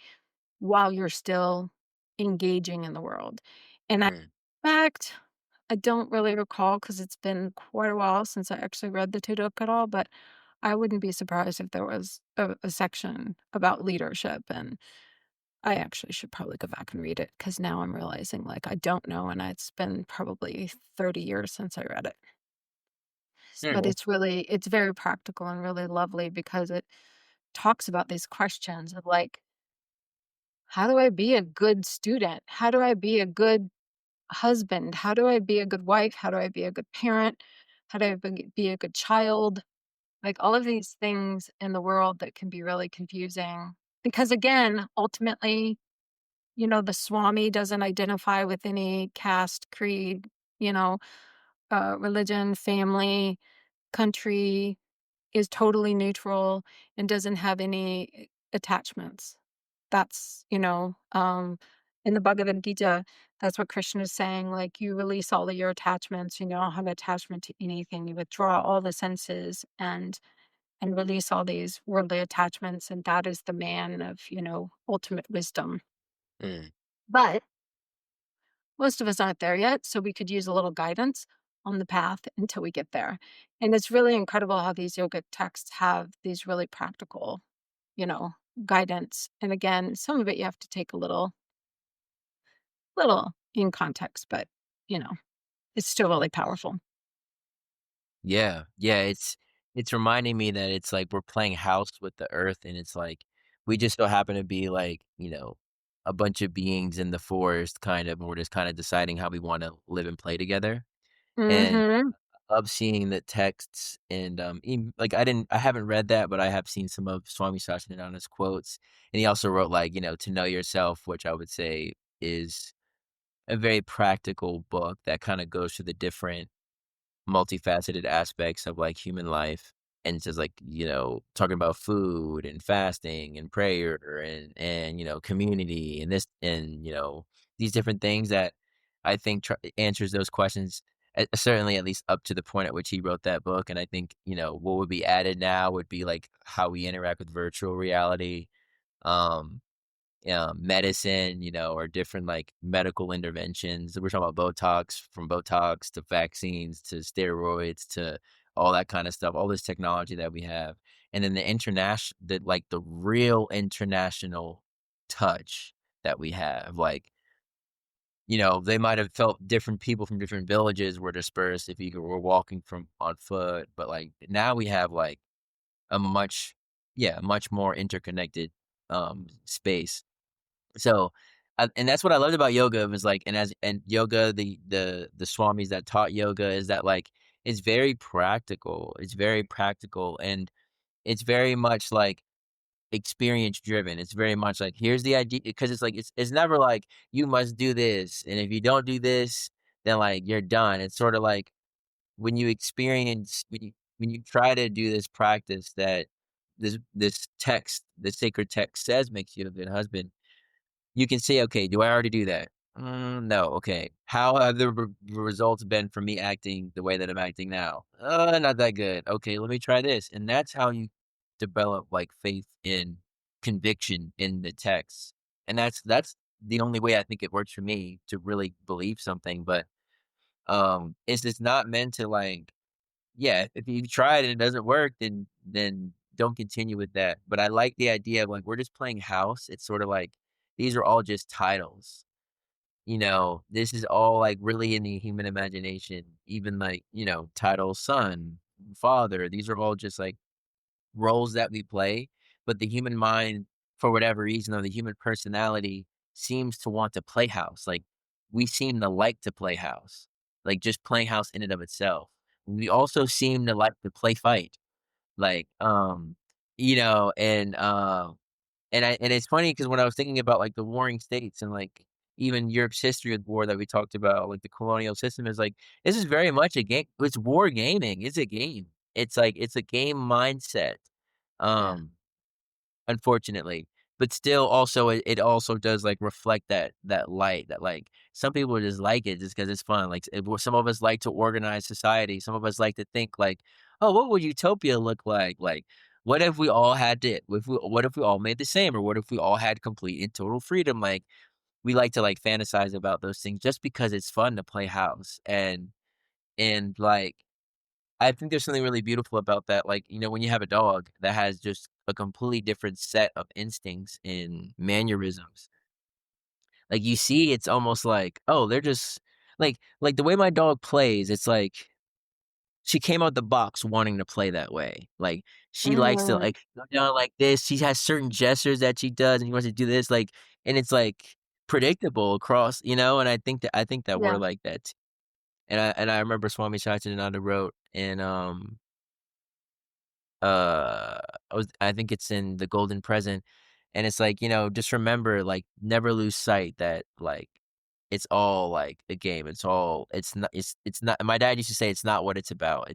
while you're still engaging in the world. And Mm. in fact, I don't really recall because it's been quite a while since I actually read the Tuduk at all, but I wouldn't be surprised if there was a section about leadership. And I actually should probably go back and read it because now I'm realizing like I don't know. And it's been probably 30 years since I read it. But Mm. it's very practical and really lovely because it talks about these questions of like, how do I be a good student? How do I be a good husband? How do I be a good wife? How do I be a good parent? How do I be a good child? Like all of these things in the world that can be really confusing. Because again, ultimately, the Swami doesn't identify with any caste, creed, you know, religion, family, country, is totally neutral and doesn't have any attachments. That's, in the Bhagavad Gita, that's what Krishna is saying. Like, you release all of your attachments, don't have attachment to anything. You withdraw all the senses and release all these worldly attachments. And that is the man of, ultimate wisdom. Mm. But most of us aren't there yet. So we could use a little guidance on the path until we get there. And it's really incredible how these yogic texts have these really practical, guidance. And again, some of it you have to take a little in context, but you know, it's still really powerful. Yeah, yeah, it's reminding me that it's like we're playing house with the earth, and it's like we just so happen to be like, a bunch of beings in the forest kind of, and we're just kinda deciding how we wanna live and play together, and Mhm. I love seeing the texts and, like, I haven't read that, but I have seen some of Swami Satchidananda's quotes, and he also wrote, like, To Know Yourself, which I would say is a very practical book that kinda goes through the different multifaceted aspects of like human life, and it's just like talking about food and fasting and prayer and community and this and these different things that I think answers those questions, certainly at least up to the point at which he wrote that book. And I think what would be added now would be like how we interact with virtual reality, um medicine, or different like medical interventions. We're talking about Botox, from Botox to vaccines to steroids to all that kind of stuff, all this technology that we have. And then the real international touch that we have. Like, they might have felt different people from different villages were dispersed if you were walking from on foot. But like now we have like a much more interconnected space. So, and that's what I loved about yoga was like, and yoga, the swamis that taught yoga is that like it's very practical. It's very practical, and it's very much like experience driven. It's very much like here's the idea, because it's like it's never like you must do this, and if you don't do this, then like you're done. It's sort of like when you try to do this practice that this sacred text says makes you a good husband. You can say, "Okay, do I already do that?" No, okay. How have the results been for me acting the way that I'm acting now? Not that good. Okay, let me try this, and that's how you develop, like, faith in conviction in the text, and that's the only way I think it works for me to really believe something, but, it's just not meant to, like, yeah, if you try it and it doesn't work, then don't continue with that. But I like the idea of like we're just playing house. It's sort of like these are all just titles. This is all like really in the human imagination. Even like, title son, father, these are all just like roles that we play. But the human mind, for whatever reason, or the human personality seems to want to play house. Like we seem to like to play house, like just playing house in and of itself. We also seem to like to play fight, like, and it's funny because when I was thinking about like the warring states and like even Europe's history of war that we talked about, like the colonial system is like this is very much a game. It's war gaming. It's a game. It's like it's a game mindset. Yeah. Um, Unfortunately. But still also it also does, like, reflect that light that, like, some people just like it just because it's fun, like, some of us like to organize society, some of us like to think, like, "Oh, what would utopia look like?" Like, "What if we all had it? What if we all made the same? Or what if we all had complete and total freedom?" Like, we like to, like, fantasize about those things just because it's fun to play house, like I think there's something really beautiful about that, like, when you have a dog that has just a completely different set of instincts and mannerisms, like, you see, it's almost like, oh, they're just like, the way my dog plays, it's like she came out the box wanting to play that way, like, she likes to, Mm, like, go down like this, she has certain gestures that she does, and she wants to do this, like and it's, like, predictable across and I think that we're yeah. like that t and I remember Swami Satchidananda wrote in, I think it's in The Golden Present, and it's like, just remember, like, never lose sight that, like, it's all, like, a game, it's not my dad used to say, "It's not what it's about,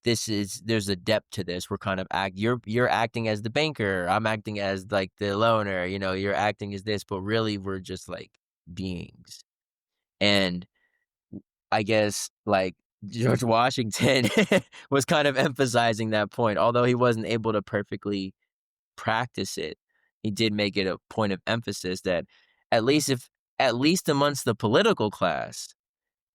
there's a depth to this, we're kind of you're acting as the banker, I'm acting as, like, the loner, you're acting as this, but really we're just, like, beings." And I guess, like, George Washington was kind of emphasizing that point, although he wasn't able to perfectly practice it, he did make it a point of emphasis that at least if at least amongst the political class,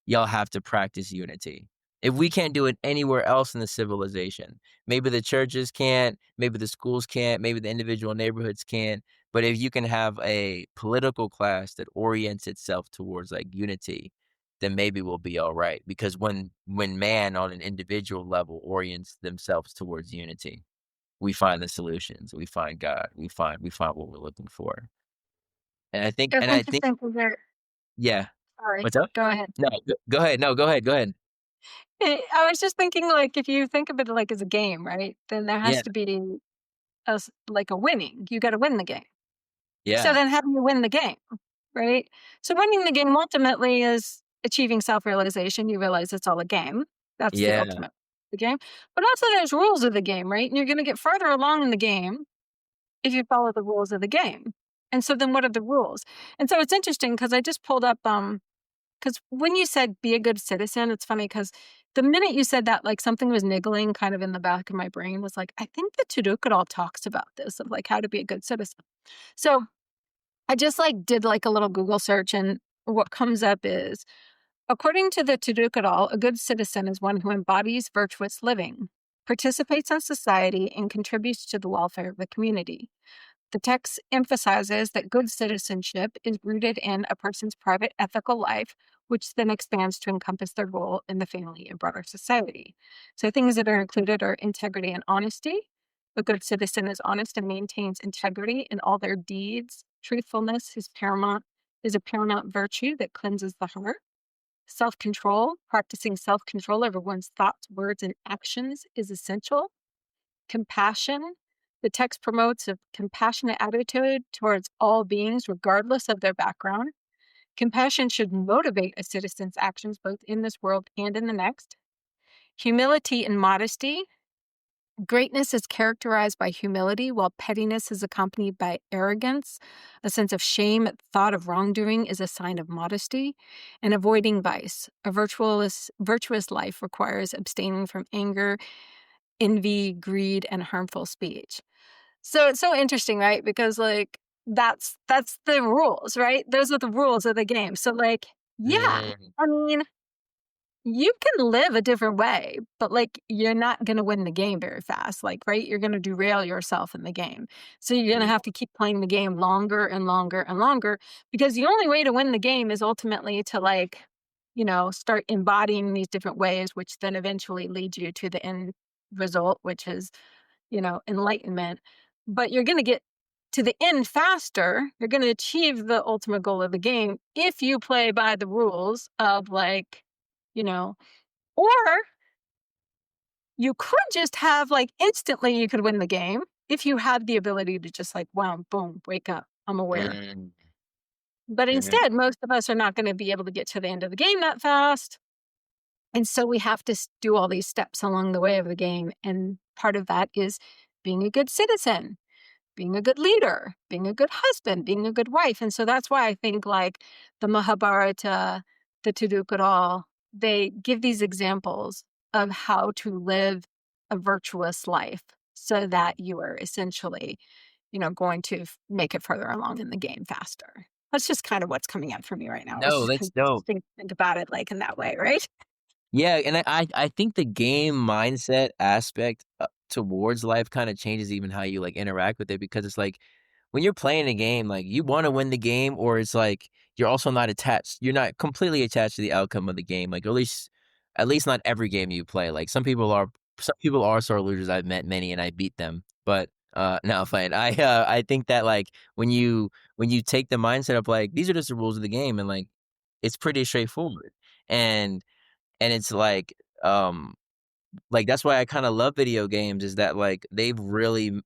y'all have to practice unity. If we can't do it anywhere else in the civilization, maybe the churches can't, maybe the schools can't, maybe the individual neighborhoods can't, but if you can have a political class that orients itself towards like unity, then maybe we'll be all right. Because when man on an individual level orients themselves towards unity, we find the solutions, we find God, we find what we're looking for. It's And I think interesting because they're yeah. sorry, What's up? go ahead. No, go ahead. No, go ahead. Go ahead. I was just thinking, like, if you think of it like as a game, right? Then there Yeah. has to be like a winning. You got to win the game. So Yeah. then, how do you win the game, right? So winning the game ultimately is achieving self-realization. You realize it's all a game. That's the Yeah. ultimate the game. But also, there's rules of the game, right? And you're going to get further along in the game if you follow the rules of the game. And so then, what are the rules? And so it's interesting because I just pulled up because when you said be a good citizen, it's funny because the minute you said that, like something was niggling kind of in the back of my brain was like, I think the Tudukadal talks about this of like how to be a good citizen. So I just like did like a little Google search and what comes up is according to the Tudukadal, a good citizen is one who embodies virtuous living, participates in society, and contributes to the welfare of the community. The text emphasizes that good citizenship is rooted in a person's private ethical life, which then expands to encompass their role in the family and broader society. So, things that are included are integrity and honesty. A good citizen is honest and maintains integrity in all their deeds. Truthfulness is a paramount virtue that cleanses the heart. Self control, practicing self control over one's thoughts, words, and actions is essential. Compassion. The text promotes a compassionate attitude towards all beings, regardless of their background. Compassion should motivate a citizen's actions both in this world and in the next. Humility and modesty. Greatness is characterized by humility, while pettiness is accompanied by arrogance. A sense of shame at thought of wrongdoing is a sign of modesty. And avoiding vice. A virtuous life requires abstaining from anger, envy, greed, and harmful speech. So it's so interesting, right? Because like that's the rules, right? Those are the rules of the game. So like, yeah, Mm, I mean, you can live a different way, but like you're not going to win the game very fast. Like, right? You're going to derail yourself in the game. So you're going to yeah. have to keep playing the game longer and longer and longer because the only way to win the game is ultimately to like, start embodying these different ways, which then eventually leads you to the end result, which is enlightenment. But you're going to get to the end faster. You're going to achieve the ultimate goal of the game if you play by the rules of like, you know, or you could just have like instantly you could win the game if you had the ability to just like, wow, boom, wake up. I'm aware. Mm, But mhm. instead, most of us are not going to be able to get to the end of the game that fast. And so we have to do all these steps along the way of the game. And part of that is being a good citizen, being a good leader, being a good husband, being a good wife. And so that's why I think like the Mahabharata, the Tudukadal, they give these examples of how to live a virtuous life so that you are essentially, going to make it further along in the game faster. That's just kind of what's coming up for me right now. It's No, just that's because dope. think about it like in that way, right? Yeah, and I think the game mindset aspect, towards life kinda changes even how you, like, interact with it because it's like, when you're playing a game, like, you wanna win the game or it's like, you're also not attached you're not completely attached to the outcome of the game, like, at least not every game you play, like, some people are sore losers, I've met many and I beat them, but, no, I'm playing. I think that, like, when you take the mindset of, like, these are just the rules of the game and, like, it's pretty straightforward, and and it's like, that's why I kinda love video games is that, like, they've really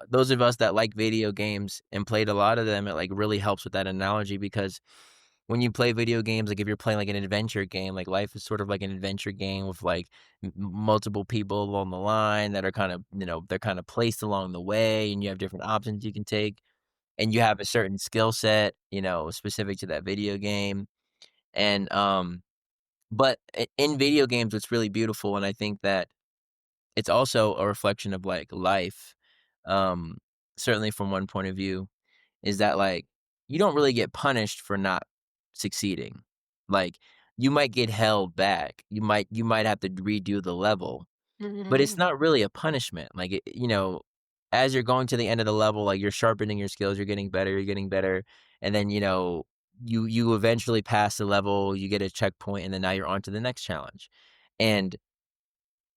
those of us that like video games and played a lot of them, it, like, really helps with that analogy because when you play video games, like, if you're playing, like, an adventure game, like, life is sort of like an adventure game with, like, multiple people along the line that are kind of they're kinda placed along the way, and you have different options you can take, and you have a certain skill set, specific to that video game, and, but in video games, what's really beautiful, and I think that it's also a reflection of like life, um, certainly from one point of view, is that like you don't really get punished for not succeeding. Like you might get held back. You might have to redo the level, but it's Mhm. not really a punishment. Like, as you're going to the end of the level, like, you're sharpening your skills, you're getting better, and then, you eventually pass the level, you get a checkpoint, and then now you're on to the next challenge. And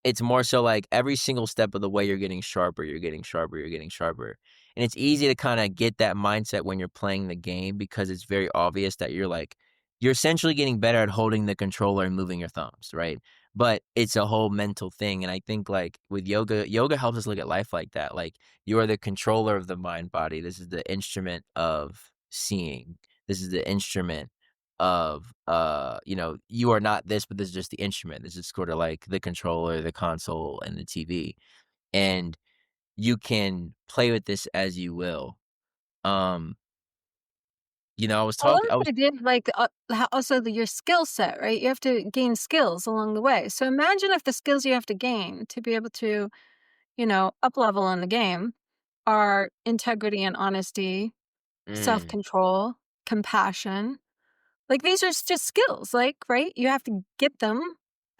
it's more so like every single step of the way you're getting sharper, you're getting sharper, you're getting sharper. And it's easy to kinda get that mindset when you're playing the game because it's very obvious that you're essentially getting better at holding the controller and moving your thumbs, right? But it's a whole mental thing, and I think, like, with yoga helps us look at life like that, like, you are the controller of the mind body. This is the instrument of seeing. This is the instrument of, you are not this, but this is just the instrument. This is sort of like the controller, the console, and the TV, and you can play with this as you will. Um, I was I love talking I was the idea of, like, how also your skill set, right? You have to gain skills along the way. So imagine if the skills you have to gain to be able to, up level in the game are integrity and honesty, mm, self-control, compassion. Like, these are just skills, like, right? You have to get them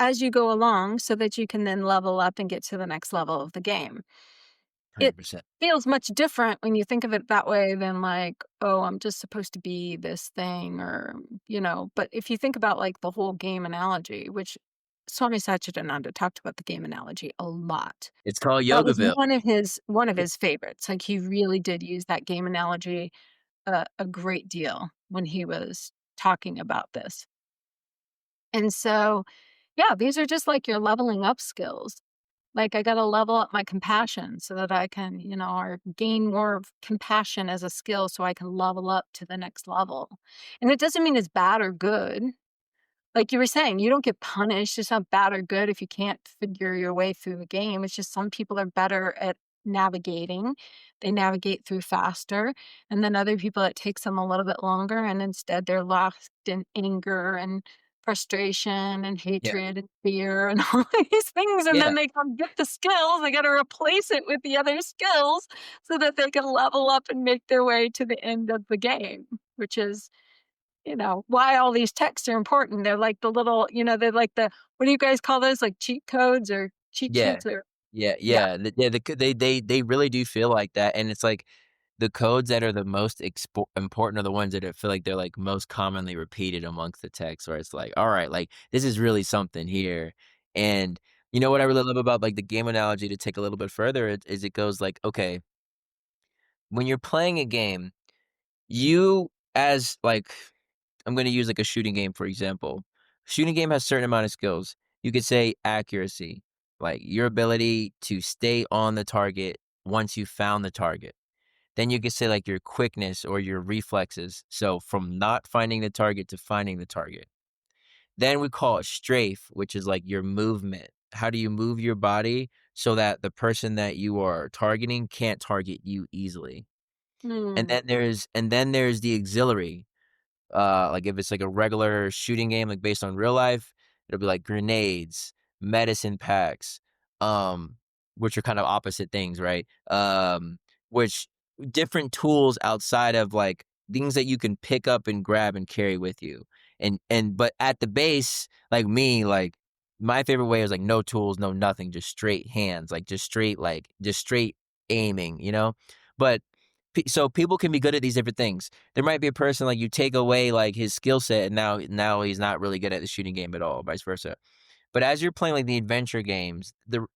as you go along so that you can then level up and get to the next level of the game. It 100%. feels much different when you think of it that way than like, "Oh, I'm just supposed to be this thing," or, but if you think about, like, the whole game analogy, which Swami Satchidananda talked about the game analogy a lot. It's called That was Yogaville. one of his favorites. Like, he really did use that game analogy a great deal when he was talking about this. And so, yeah, these are just like your leveling up skills. Like, I gotta level up my compassion so that I can, or gain more of compassion as a skill so I can level up to the next level. And it doesn't mean it's bad or good. Like you were saying, you don't get punished. It's not bad or good if you can't figure your way through the game. It's just some people are better at navigating. They navigate through faster. And then other people, it takes them a little bit longer. And instead, they're lost in anger and frustration and Yeah, hatred and fear and all these things. And yeah, then they come get the skills. They got to replace it with the other skills so that they can level up and make their way to the end of the game, which is why all these texts are important. They're like the little, they're like what do you guys call those? Like cheat codes or cheat yeah, sheets or yeah, yeah. yeah, they really do feel like that, and it's like the codes that are the most important are the ones that I feel like they're, like, most commonly repeated amongst the text where it's like, "Alright, like, this is really something here," and you know what I really love about, like, the game analogy to take a little bit further is it goes like, okay, when you're playing a game, you as, like I'm gonna use, like, a shooting game, for example. Shooting game has certain amount of skills. You could say accuracy, like, your ability to stay on the target once you found the target. Then you could say, like, your quickness or your reflexes, so from not finding the target to finding the target. Then we call it strafe, which is, like, your movement. How do you move your body so that the person that you are targeting can't target you easily? And Mm, then there's the auxiliary, like, if it's, like, a regular shooting game, like, based on real life, it'll be, like, grenades, medicine packs, um, which are kind of opposite things, right? Which different tools outside of, like, things that you can pick up and grab and carry with you. But at the base, like me, like, my favorite way is, like, no tools, no nothing, just straight hands, just straight aiming, you know? But so people can be good at these different things. There might be a person, like, you take away, like, his skill set, and now he's not really good at the shooting game at all, vice versa. But as you're playing, like, the adventure games, the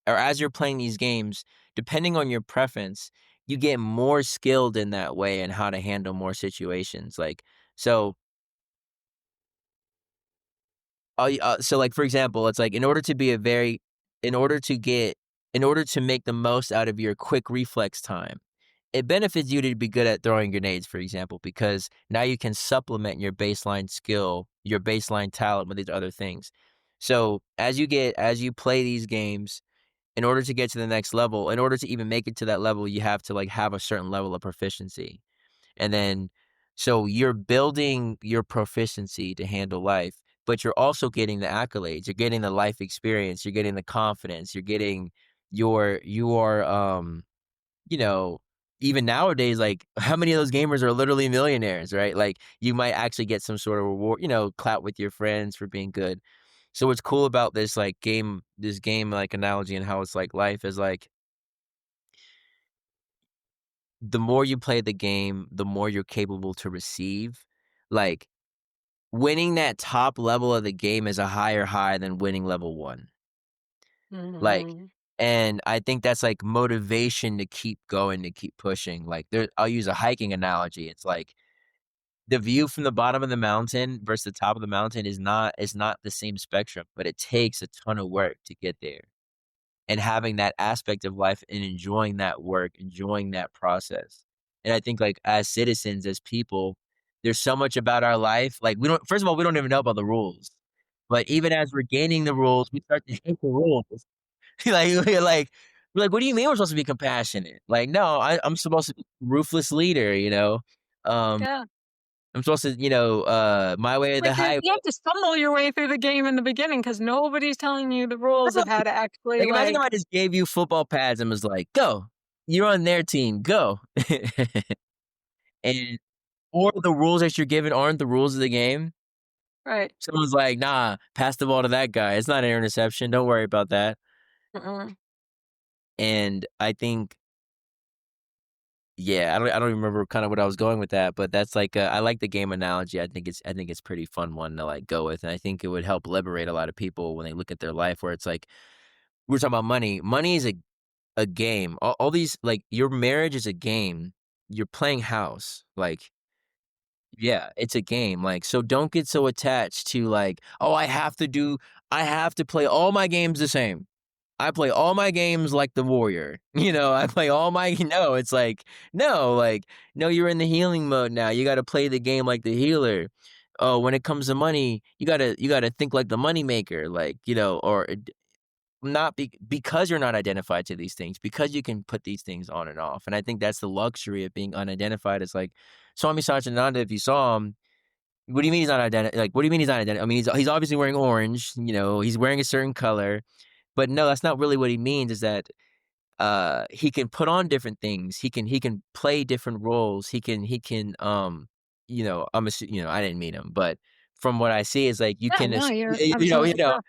or as you're playing these games, depending on your preference, you get more skilled in that way and how to handle more situations, like, so so, like, for example, it's like in order to make the most out of your quick reflex time, it benefits you to be good at throwing grenades, for example, because now you can supplement your baseline skill, your baseline talent with these other things. So, as you play these games, in order to get to the next level, in order to even make it to that level, you have to, like, have a certain level of proficiency. And then so you're building your proficiency to handle life, but you're also getting the accolades. You're getting the life experience, you're getting the confidence, you're getting you are, you know even nowadays, like, how many of those gamers are literally millionaires, right? Like, you might actually get some sort of reward, clout with your friends for being good. So what's cool about this game, like, analogy and how it's like life is, like, the more you play the game, the more you're capable to receive. Like, winning that top level of the game is a higher high than winning level 1. Like, Mhm. and I think that's, like, motivation to keep going, to keep pushing. Like, I'll use a hiking analogy. It's like the view from the bottom of the mountain versus the top of the mountain is not the same spectrum, but it takes a ton of work to get there. And having that aspect of life and enjoying that work, enjoying that process. And I think, like, as citizens, as people, there's so much about our life. Like, we don't first of all, we don't even know about the rules. But even as we're gaining the rules, we start to hate the rules. We're like, "What do you mean we're supposed to be compassionate?" Like, "No, I'm supposed to be a ruthless leader," you know? Um, Yeah. I'm supposed to, my way or the Like, highway. you have to stumble your way through the game in the beginning because nobody's telling you the rules of how to actually, Like, imagine if I just gave you football pads and was like, "Go. You're on their team. Go." And or the rules that you're given aren't the rules of the game. right. Someone's like, "Nah, pass the ball to that guy. It's not an interception. Don't worry about that." Mm-mm. And I think yeah, I don't even remember kinda what I was going with that, but that's like, I like the game analogy. I think it's pretty fun one to, like, go with, and I think it would help liberate a lot of people when they look at their life where it's like we were talking about money. Money is a game. All these like, your marriage is a game. You're playing house. Like, yeah, it's a game, like, so don't get so attached to, like, "Oh, I have to play all my games the same. I play all my games like the warrior." I play all my no, it's like, no, like, no, you're in the healing mode now. You gotta play the game like the healer. Oh, when it comes to money, you gotta think like the money maker, like, or not because you're not identified to these things, because you can put these things on and off, and I think that's the luxury of being unidentified. It's like, Swami Satchidananda, if you saw him, what do you mean he's not like, what do you mean he's not I mean, he's obviously wearing orange, he's wearing a certain color, but no, that's not really what he means, is that, he can put on different things, he can play different roles, I didn't meet him, but from what I see is like you Yeah, can no, as you're absolutely correct.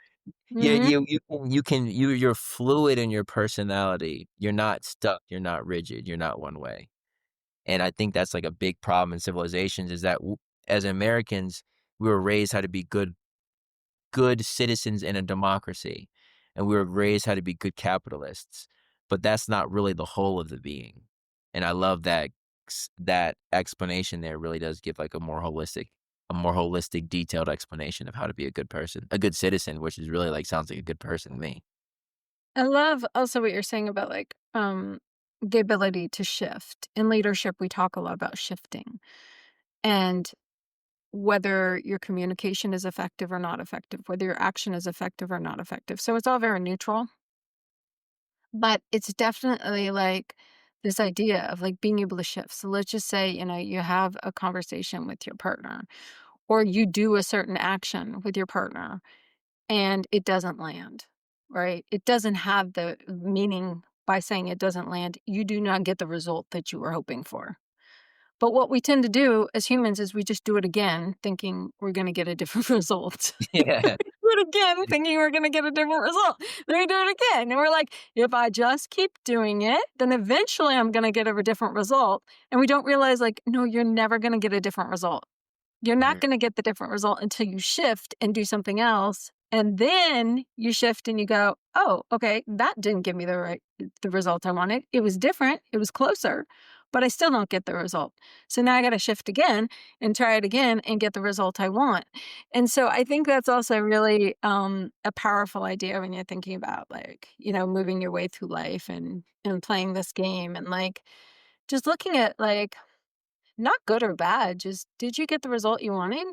yeah, Mhm. you're fluid in your personality. You're not stuck, you're not rigid, you're not one way. And I think that's like a big problem in civilizations is that as Americans, we were raised how to be good citizens in a democracy, and we were raised how to be good capitalists. But that's not really the whole of the being. And I love that that explanation there really does give like a more holistic, detailed explanation of how to be a good person, a good citizen, which is really like sounds like a good person to me. I love also what you're saying about, like, the ability to shift. In leadership, we talk a lot about shifting and whether your communication is effective or not effective, whether your action is effective or not effective. So it's all very neutral, but it's definitely like this idea of like being able to shift. So let's just say, you have a conversation with your partner or you do a certain action with your partner and it doesn't land, right? It doesn't have the meaning by saying it doesn't land. You do not get the result that you were hoping for. But what we tend to do as humans is we just do it again, thinking we're gonna get a different result. Yeah. Do it again, thinking we're gonna get a different result. Then we do it again, and we're like, "If I just keep doing it, then eventually I'm gonna get a different result." And we don't realize, like, no, you're never gonna get a different result. You're not Mhm. gonna get the different result until you shift and do something else, and then you shift and you go, "Oh, okay, that didn't give me the result I wanted. It was different, it was closer, but I still don't get the result. So now I gotta shift again and try it again and get the result I want." And so I think that's also really, a powerful idea when you're thinking about, like, moving your way through life and playing this game and, like, just looking at, like, not good or bad, just did you get the result you wanted?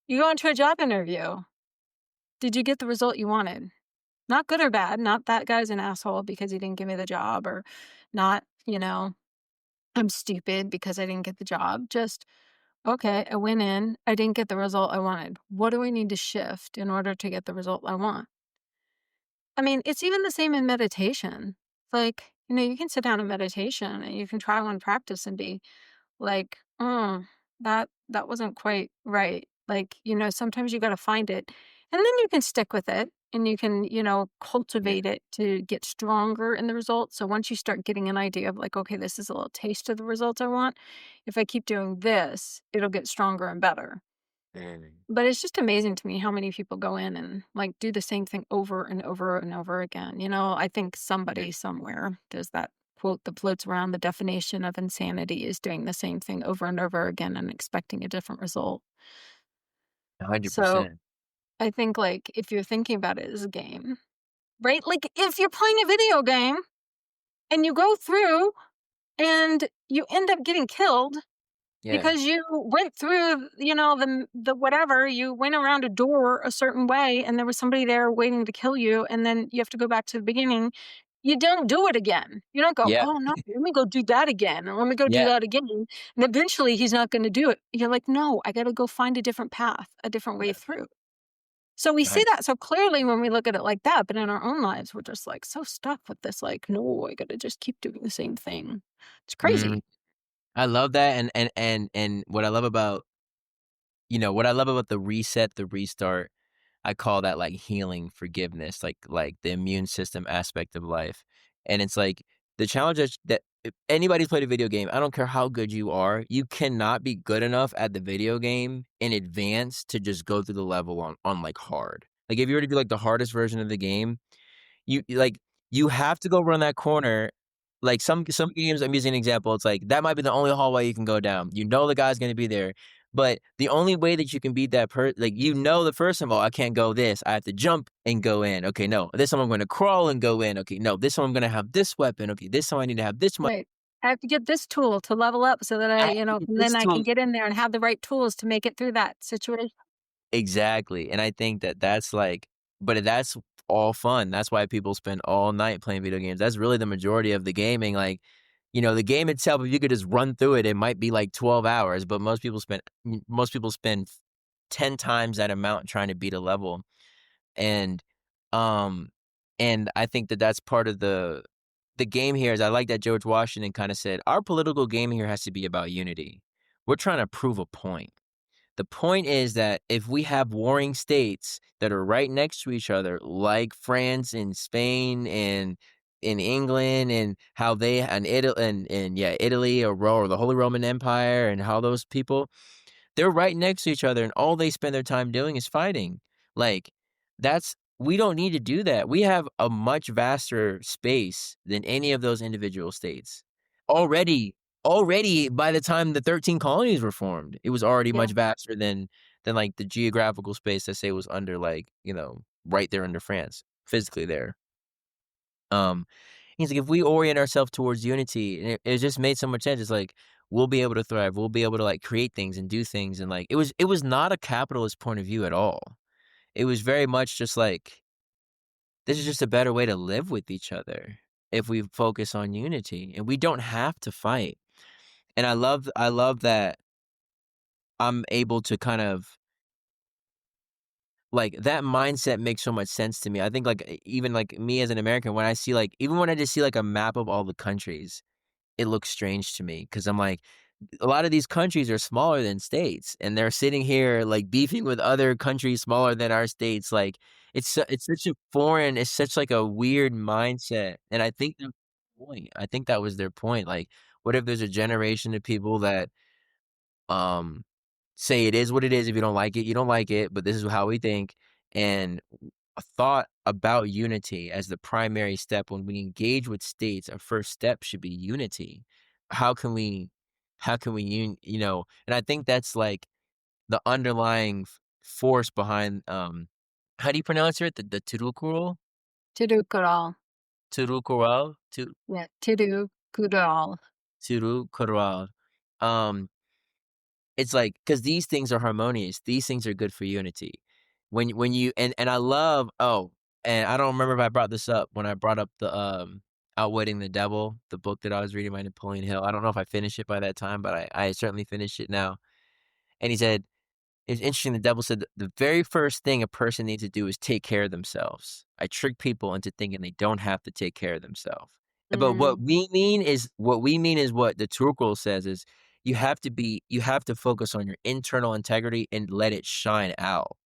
You go into a job interview. Did you get the result you wanted? Not good or bad, not that guy's an asshole because he didn't give me the job or not, I'm stupid because I didn't get the job. Just, okay, I went in, I didn't get the result I wanted. What do I need to shift in order to get the result I want? I mean, it's even the same in meditation. Like, You can sit down in meditation and you can try one practice and be like, that wasn't quite right. Like, sometimes you got to find it and then you can stick with it and you can, Yeah. cultivate it to get stronger in the results. So once you start getting an idea of like, okay, this is a little taste of the results I want. If I keep doing this, it'll get stronger and better. Mm. But it's just amazing to me how many people go in and, like, do the same thing over and over and over again, I think Yeah. somebody somewhere does that quote that floats around, "The definition of insanity is doing the same thing over and over again and expecting a different result." So, 100%. I think, like, if you're thinking about it as a game, right? Like, if you're playing a video game and you go through and you end up getting killed Yeah. because you went through, the whatever, you went around a door a certain way and there was somebody there waiting to kill you, and then you have to go back to the beginning. You don't do it again. You don't go, Yeah. "Oh, no, let me go do that again, and let me go do Yeah. that again," and eventually he's not gonna do it. You're like, "No, I gotta go find a different path, a different way Yeah. through." So we see 100. that so clearly when we look at it like that, but in our own lives, we're just, like, so stuck with this, like, "No, I gotta just keep doing the same thing." It's Mm, crazy. I love that, and what I love about the reset, the restart, I call that, like, healing forgiveness, like, the immune system aspect of life, and it's like, the challenge is that if anybody's played a video game, I don't care how good you are, you cannot be good enough at the video game in advance to just go through the level on, like, hard. Like, if you were to do, like, the hardest version of the game, like, you have to go run that corner. Like, some games, I'm using an example, it's like, that might be the only hallway you can go down. You know the guy's gonna be there, but the only way that you can beat that like, the first of all, "I can't go this, I have to jump and go in. Okay, no, this one I'm gonna crawl and go in. Okay, no, this one I'm gonna have this weapon. Okay, this one I need to have this much. Right. I have to get this tool to level up so that I have to get and this then I can tool." get in there and have the right tools to make it through that situation. Exactly, and I think that that's, like but that's all fun. That's why people spend all night playing video games. That's really the majority of the gaming, like, the game itself, if you could just run through it, it might be, like, 12 hours, but most people spend 10 times that amount trying to beat a level, and, um, and I think that that's part of the game here is I like that George Washington kinda said, "Our political game here has to be about unity. We're trying to prove a point." The point is that if we have warring states that are right next to each other, like France and Spain and in England and how they and Italy and yeah, Italy or the Holy Roman Empire and how those people they're right next to each other and all they spend their time doing is fighting. Like, we don't need to do that. We have a much vaster space than any of those individual states. Already already by the time the 13 colonies were formed, it was already Yeah. much vaster than, like, the geographical space that say was under, like, right there under France, physically there. Um, he's like, if we orient ourselves towards unity, and it just made so much sense. It's like we'll be able to thrive. We'll be able to like create things and do things, and like it was not a capitalist point of view at all. It was very much just like this is just a better way to live with each other if we focus on unity, and we don't have to fight. And I love that I'm able to kind of like that mindset makes so much sense to me. I think like even like me as an American, when I see like even when I just see like a map of all the countries, it looks strange to me because I'm like, a lot of these countries are smaller than states, and they're sitting here like beefing with other countries smaller than our states. Like it's such a foreign, it's such like a weird mindset, and I think that's the point. I think that was their point. Like, what if there's a generation of people that um say it is what it is. If you don't like it, you don't like it, but this is how we think, and a thought about unity as the primary step when we engage with states, our first step should be unity. How can we and I think that's like the underlying force behind how do you pronounce it? The Tirukkural? Tirukural. Tirukkural? Yeah, Tirukural. Tirukkural. Um It's like because these things are harmonious, these things are good for unity. When you and I love and I don't remember if I brought this up when I brought up the, Outwitting the Devil, the book that I was reading by Napoleon Hill. I don't know if I finished it by that time, but I certainly finished it now. And he said it's interesting, the devil said, "The very first thing a person needs to do is take care of themselves. I trick people into thinking they don't have to take care of themselves." But Mm, what we mean is what the Turko says is you have to focus on your internal integrity and let it shine out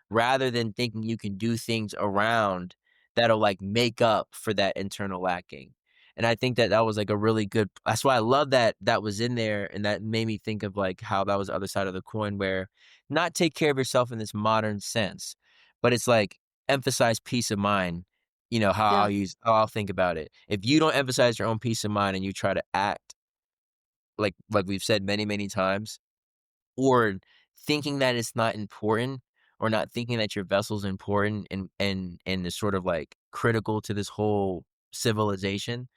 rather than thinking you can do things around that'll, like, make up for that internal lacking. And I think that that was, like, a really good that's why I love that that was in there, and that made me think of, like, how that was the other side of the coin where not take care of yourself in this modern sense, but it's, like, emphasize peace of mind, you know, yeah. how I'll think about it. If you don't emphasize your own peace of mind and you try to act like we've said many, many times, or thinking that it's not important or not thinking that your vessel's important and is sort of like critical to this whole civilization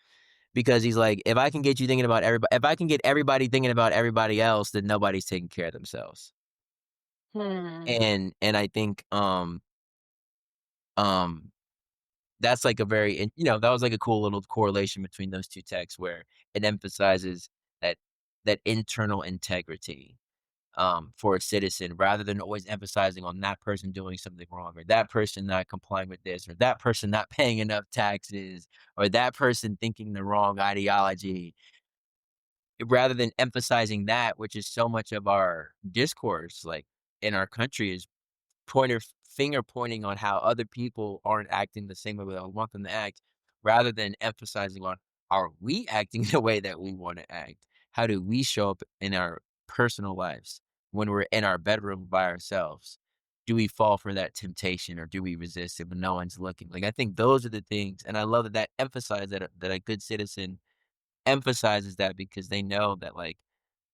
because he's like if I can get you thinking about everybody if I can get everybody thinking about everybody else then nobody's taking care of themselves Hmm. and I think um that's like a very you know that was like a cool little correlation between those two texts where it emphasizes that that internal integrity for a citizen rather than always emphasizing on that person doing something wrong or that person not complying with this or that person not paying enough taxes or that person thinking the wrong ideology rather than emphasizing that which is so much of our discourse like in our country is pointer finger pointing on how other people aren't acting the same way I want them to act, rather than emphasizing on are we acting the way that we want to act? How do we show up in our personal lives when we're in our bedroom by ourselves? Do we fall for that temptation or do we resist it when no one's looking? Like I think those are the things, and I love that that emphasize that a good citizen emphasizes that because they know that like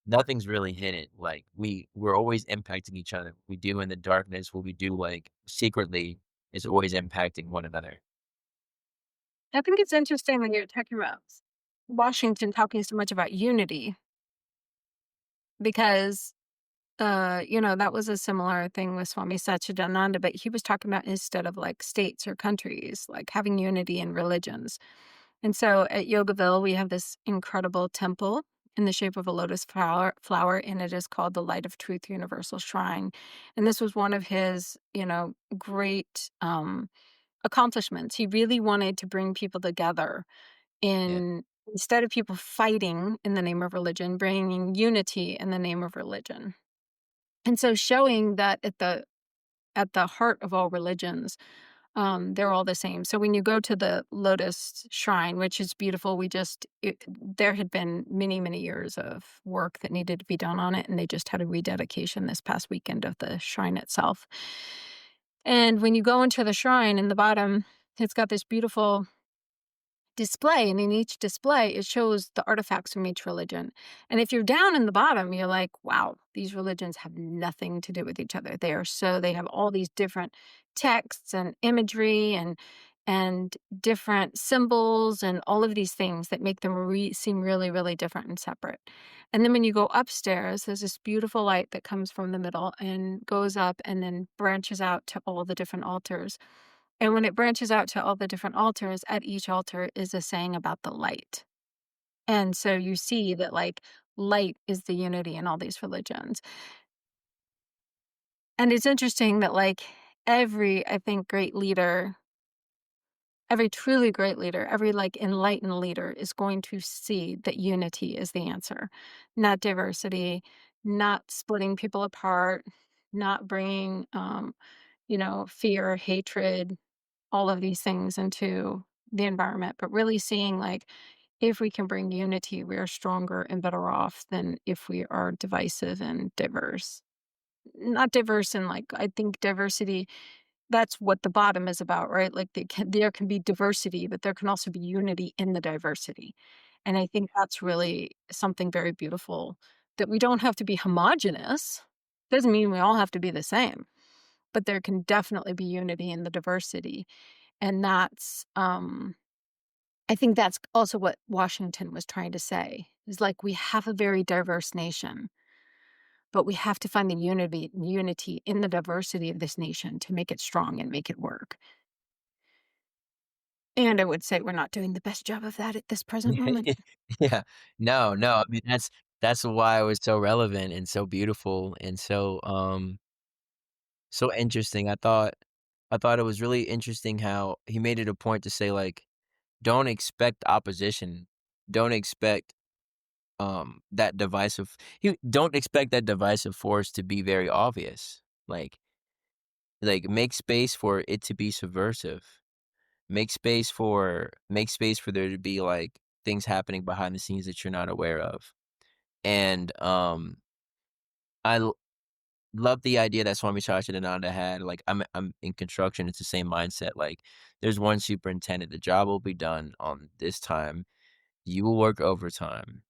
nothing's really hidden, like, we're always impacting each other. We do in the darkness, what we do, like, secretly is always impacting one another. I think it's interesting when you're talking about Washington talking so much about unity because that was a similar thing with Swami Satchidananda, but he was talking about instead of like states or countries, like having unity in religions. And so at Yogaville, we have this incredible temple in the shape of a lotus flower, and it is called the Light of Truth Universal Shrine. And this was one of his, great accomplishments. He really wanted to bring people together Yeah, in instead of people fighting in the name of religion, bringing unity in the name of religion. And so showing that at the heart of all religions, they're all the same. So when you go to the Lotus Shrine, which is beautiful, there had been many, many years of work that needed to be done on it, and they just had a rededication this past weekend of the shrine itself. And when you go into the shrine in the bottom, it's got this beautiful display, and in each display it shows the artifacts from each religion. And if you're down in the bottom, you're like, wow, these religions have nothing to do with each other. They have all these different texts and imagery and different symbols and all of these things that make them seem really, really different and separate. And then when you go upstairs, there's this beautiful light that comes from the middle and goes up and then branches out to all the different altars. And when it branches out to all the different altars, at each altar is a saying about the light. And so you see that, like, light is the unity in all these religions. And it's interesting that, like, I think, great leader, every truly great leader, every, like, enlightened leader is going to see that unity is the answer, not diversity, not splitting people apart, not bringing, fear, hatred, all of these things into the environment, but really seeing like if we can bring unity, we are stronger and better off than if we are divisive and diverse. Not diverse in like I think diversity, that's what the bottom is about, right? Like there can be diversity, but there can also be unity in the diversity. And I think that's really something very beautiful that we don't have to be homogenous. Doesn't mean we all have to be the same, but there can definitely be unity in the diversity. And I think that's also what Washington was trying to say, is like we have a very diverse nation, but we have to find the unity in the diversity of this nation to make it strong and make it work. And I would say we're not doing the best job of that at this present moment. yeah. No, no, I mean, that's why it was so relevant and so beautiful and so, so interesting. I thought it was really interesting how he made it a point to say, like don't expect opposition. Don't expect that divisive don't expect that divisive force to be very obvious. Make space for it to be subversive. Make space for there to be like things happening behind the scenes that you're not aware of. And I love the idea that Swami Shashidananda had. Like I'm in construction, it's the same mindset. Like there's one superintendent, the job will be done on this time. You will work overtime,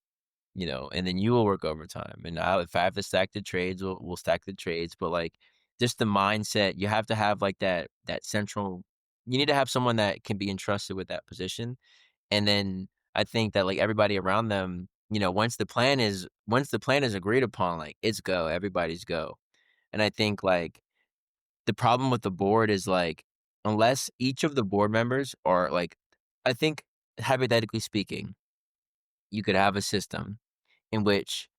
and then you will work overtime. And if I have to stack the trades, we'll stack the trades. But like just the mindset, you have to have like that central. You need to have someone that can be entrusted with that position. And then I think that like everybody around them, once the plan is agreed upon, like it's go, everybody's go. And I think like the problem with the board is like unless each of the board members are like, I think hypothetically speaking, you could have a system in which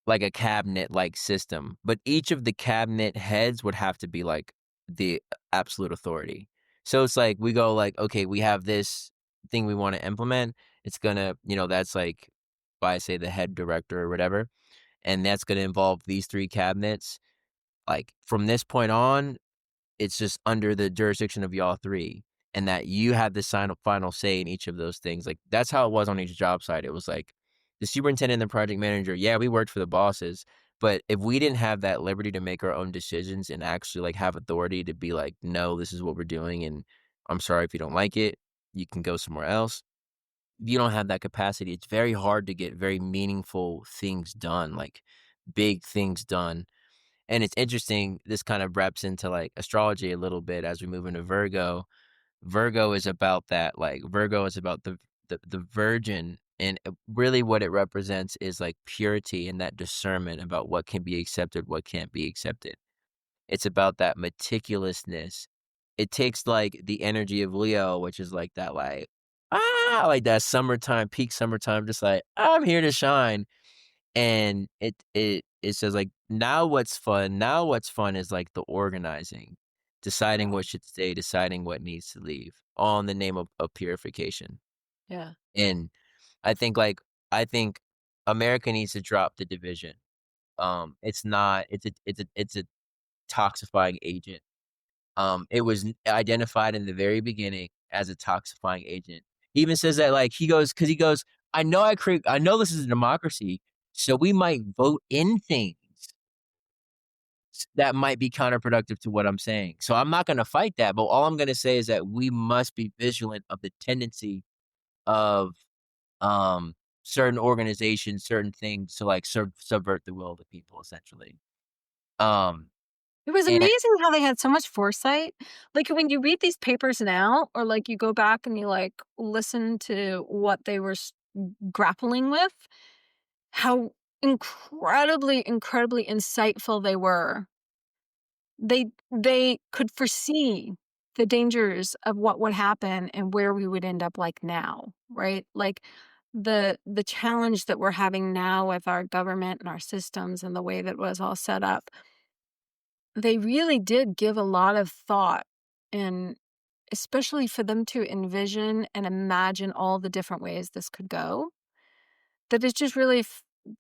like a cabinet-like system, but each of the cabinet heads would have to be like the absolute authority. So it's like we go like, okay, we have this thing we want to implement. It's gonna, that's like by say the head director or whatever, and that's gonna involve these three cabinets. Like from this point on, it's just under the jurisdiction of y'all three, and that you have the final say in each of those things. Like that's how it was on each job site. It was like the superintendent and the project manager. Yeah, we worked for the bosses, but if we didn't have that liberty to make our own decisions and actually like have authority to be like, no, this is what we're doing, and I'm sorry if you don't like it, you can go somewhere else. If you don't have that capacity, it's very hard to get very meaningful things done, like big things done. And it's interesting, this kind of wraps into, like, astrology a little bit as we move into Virgo. Virgo is about that, like, Virgo is about the virgin, and, really what it represents is, like, purity and that discernment about what can be accepted, what can't be accepted. It's about that meticulousness. It takes, like, the energy of Leo, which is like that, like that summertime, peak summertime, just like, "I'm here to shine." And it says, like, now what's fun is, like, the organizing, deciding what should stay, deciding what needs to leave, all in the name of purification. Yeah. And I think America needs to drop the division. It's not it's a toxifying agent. It was identified in the very beginning as a toxifying agent. He even says that, like, he goes, I know this is a democracy, so we might vote in things that might be counterproductive to what I'm saying. So I'm not gonna fight that, but all I'm gonna say is that we must be vigilant of the tendency of, um, certain organizations, certain things to, like, subvert the will of the people, essentially. Um, It was and amazing how they had so much foresight. Like, when you read these papers now or, like, you go back and you, like, listen to what they were grappling with, how incredibly, incredibly insightful they were. They could foresee the dangers of what would happen and where we would end up like now, right? Like, the challenge that we're having now with our government and our systems and the way that it was all set up, they really did give a lot of thought, and especially for them to envision and imagine all the different ways this could go. That is just really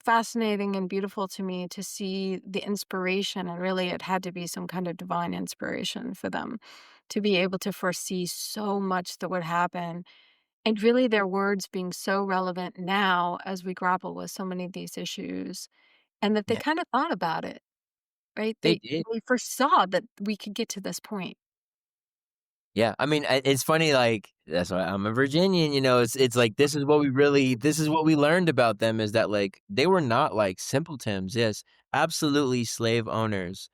fascinating and beautiful to me to see the inspiration, and really it had to be some kind of divine inspiration for them to be able to foresee so much that would happen, and really their words being so relevant now as we grapple with so many of these issues, and that they yeah, kind of thought about it, right? they They did. they foresaw that we could get to this point. Yeah, I mean, it's funny, like, that's why I'm a Virginian, it's like this is what we learned about them is that, like, they were not, like, simpletons, yes, absolutely slave owners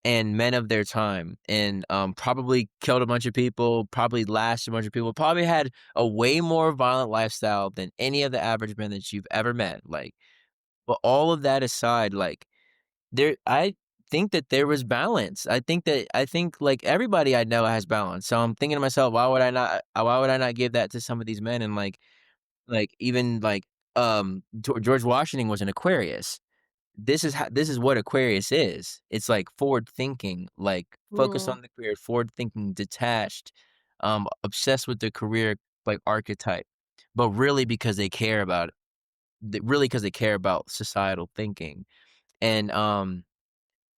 and men of their time, and, probably killed a bunch of people, probably lashed a bunch of people, probably had a way more violent lifestyle than any of the average men that you've ever met, like, but all of that aside, like, I think that there was balance. I think, like, everybody I know has balance. So I'm thinking to myself, why would I not give that to some of these men? And, like, even, like, George Washington was an Aquarius. This is what Aquarius is. It's, like, forward thinking, like, focused Mm. on the career, forward thinking, detached, obsessed with their career like archetype, but really because they care about it, really because they care about societal thinking. And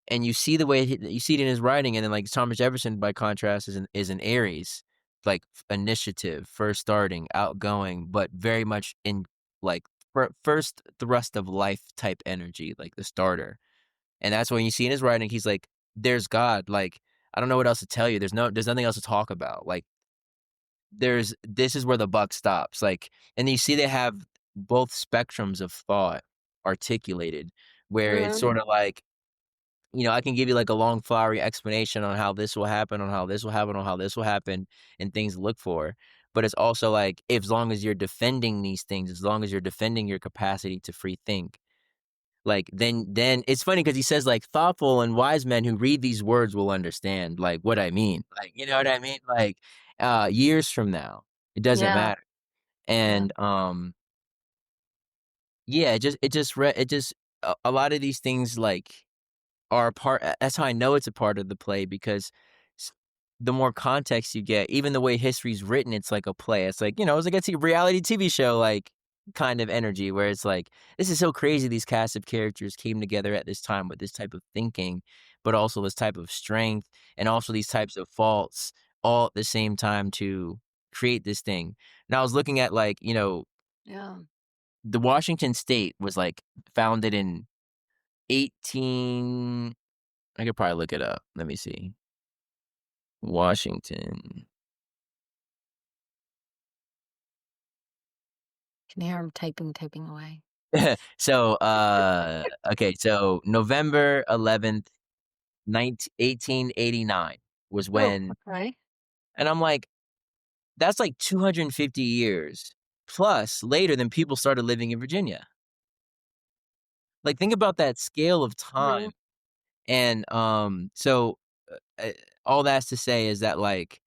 and you see the way you see it in his writing, and then like Thomas Jefferson, by contrast, is an Aries, like initiative, first starting, outgoing, but very much in like first thrust of life type energy, like the starter. And that's when you see in his writing, he's like, "There's God." Like, I don't know what else to tell you. There's nothing else to talk about. Like, this is where the buck stops. Like, and you see they have both spectrums of thought articulated, where it's Mhm. sort of like, I can give you like a long flowery explanation on how this will happen, on how this will happen, on how this will happen, and things to look for. But it's also like, as long as you're defending these things, as long as you're defending your capacity to free think, like then it's funny because he says like thoughtful and wise men who read these words will understand like what I mean. Like, you know what I mean? Like years from now, it doesn't Yeah, matter. yeah, And yeah, it just a lot of these things like are a part that's how I know it's a part of the play because s the more context you get, even the way history's written, it's like a play. It's like, it's like a reality TV show, like, kind of energy where it's like, "This is so crazy these cast of characters came together at this time with this type of thinking, but also this type of strength, and also these types of faults all at the same time to create this thing." And I was looking at, like, yeah. the Washington State was, like, founded in 18 I could probably look it up. Let me see. Washington. Can hear him typing away. So, okay, so November 11th, 1889 was Oh, when, okay. and I'm like, that's like 250 years plus later than people started living in Virginia. Like, think about that scale of time. True. And, so, all that's to say is that, like,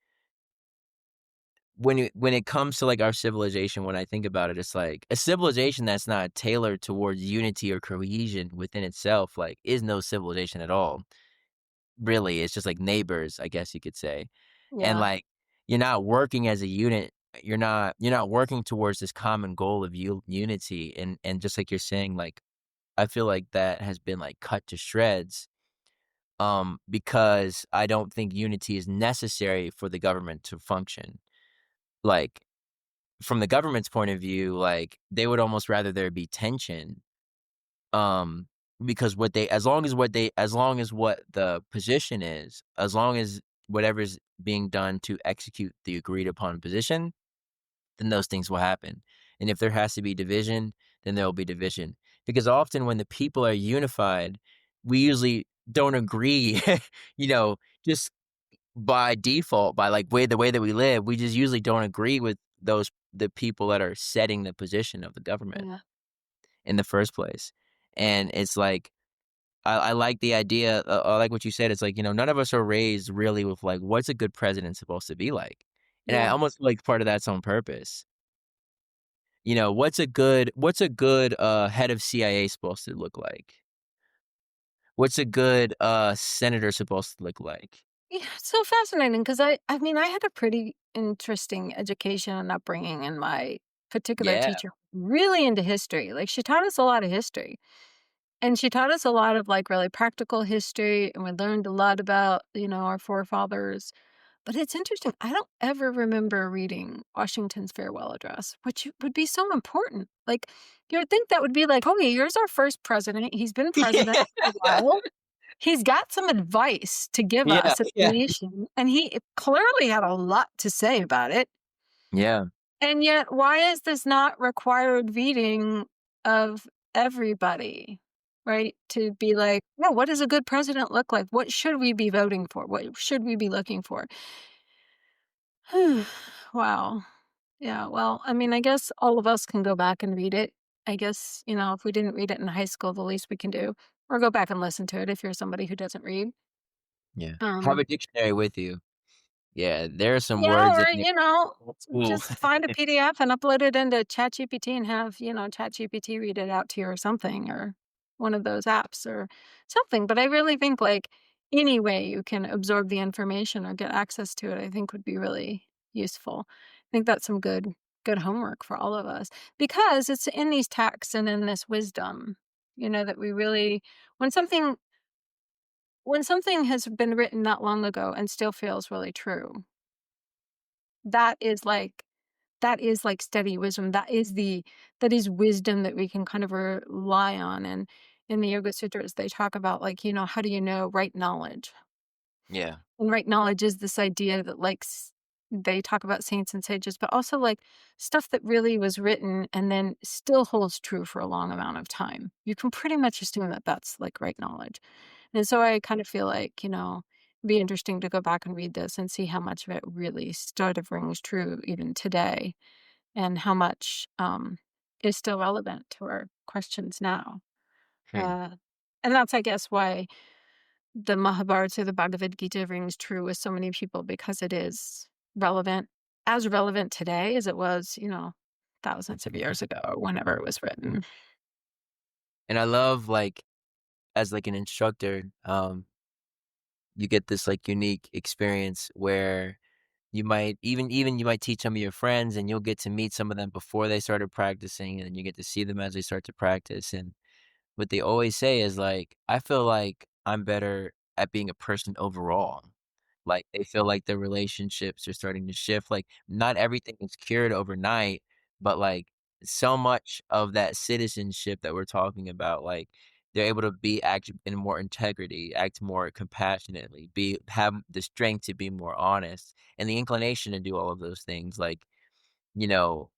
when it comes to, like, our civilization, when I think about it, it's like a civilization that's not tailored towards unity or cohesion within itself, like, is no civilization at all. Really, it's just like neighbors, I guess you could say. And, Yeah, like, you're not working as a unit. You're not working towards this common goal of unity, and just like you're saying, like, I feel like that has been, like, cut to shreds, because I don't think unity is necessary for the government to function. Like, from the government's point of view, like, they would almost rather there be tension, um, because as long as what the position is, as long as whatever's being done to execute the agreed upon position, then those things will happen. And if there has to be division, then there will be division. Because often when the people are unified, we usually don't agree, you know, just by default, by like the way that we live, we just usually don't agree with the people that are setting the position of the government yeah, in the first place. And it's like I like the idea. I like what you said. It's like, none of us are raised really with like what's a good president supposed to be like, and I yeah. almost feel like part of that's on purpose. What's a good head of CIA supposed to look like? What's a good senator supposed to look like? Yeah, it's so fascinating because I mean, I had a pretty interesting education and upbringing, and my particular Yeah. teacher really into history. Like, she taught us a lot of history, and she taught us a lot of, like, really practical history, and we learned a lot about, our forefathers. But it's interesting, I don't ever remember reading Washington's farewell address, which would be so important. Like, you would think that would be like, "Okay, here's our first president. He's been president for a Yeah. while. He's got some advice to give Yeah. us as a Yeah. nation," and he clearly had a lot to say about it. Yeah. And yet, why is this not required reading of everybody, right? To be like, "No, what does a good president look like? What should we be voting for? What should we be looking for?" Wow. Yeah, well, I mean, I guess all of us can go back and read it. I guess, if we didn't read it in high school, the least we can do, or go back and listen to it if you're somebody who doesn't read. Yeah. Have Um, a dictionary with you. Yeah, there are some yeah, words in or, there old school. just find a PDF and upload it into ChatGPT and have, ChatGPT read it out to you or something, or one of those apps or something. But I really think like any way you can absorb the information or get access to it, I think would be really useful. I think that's some good homework for all of us because it's in these texts and in this wisdom, that we really when something when something has been written that long ago and still feels really true, that is like that is like steady wisdom. That is wisdom that we can kind of rely on. And in the Yoga Sutras, they talk about like, how do you know right knowledge? Yeah. And right knowledge is this idea that like they talk about saints and sages, but also like stuff that really was written and then still holds true for a long amount of time. You can pretty much assume that that's like right knowledge. And so I kind of feel like, it'd be interesting to go back and read this and see how much of it really sort of rings true even today and how much is still relevant to our questions now. Hmm. Uh, and that's, I guess, why the Mahabharata or the Bhagavad Gita rings true with so many people because it is relevant, as relevant today as it was, thousands of years ago or whenever it was written. And I love, like, as, like, an instructor, you get this, like, unique experience where you might even you might teach some of your friends, and you'll get to meet some of them before they started practicing, and then you get to see them as they start to practice, and what they always say is, like, "I feel like I'm better at being a person overall." Like, they feel like their relationships are starting to shift, like, not everything is cured overnight, but, like, so much of that citizenship that we're talking about, like, they're able to act in more integrity, act more compassionately, have the strength to be more honest, and the inclination to do all of those things, like, you know,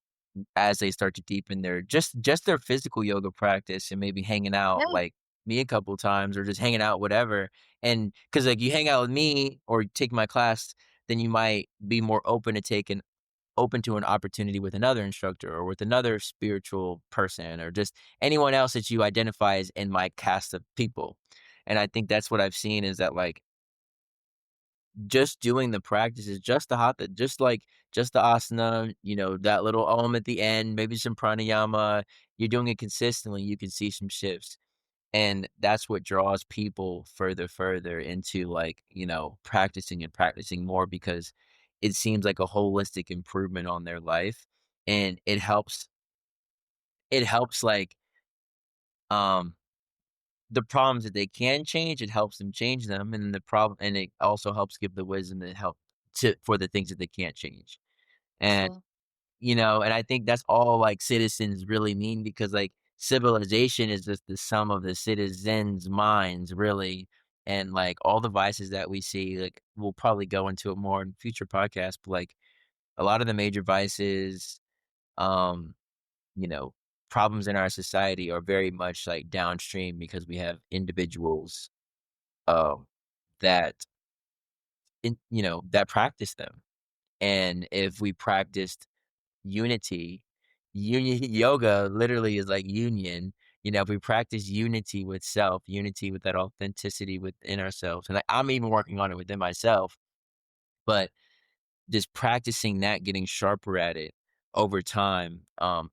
as they start to deepen their just their physical yoga practice and maybe hanging out, Yeah, like, me a couple times or just hanging out, whatever, and because like, you hang out with me or take my class, then you might be more open to an opportunity with another instructor or with another spiritual person or just anyone else that you identify as in my cast of people, and I think that's what I've seen is that, like, just doing the practices, just the hatha, just the asana, that little at the end, maybe some pranayama, you're doing it consistently, you can see some shifts. And that's what draws people further into like, practicing and practicing more because it seems like a holistic improvement on their life. And it helps like um the problems that they can change, it helps them change them. And it also helps give the wisdom to help for the things that they can't change. And true. and I think that's all, like, citizens really mean because, like, civilization is just the sum of the citizens' minds, really, and, like, all the vices that we see, like, we'll probably go into it more in future podcasts, but, like, a lot of the major vices, um, you know, problems in our society are very much, like, downstream because we have individuals, um, that that practice them, and if we practiced unity. Yoga literally is like union. If we practice unity with self, unity with that authenticity within ourselves, and I'm even working on it within myself, but just practicing that, getting sharper at it over time,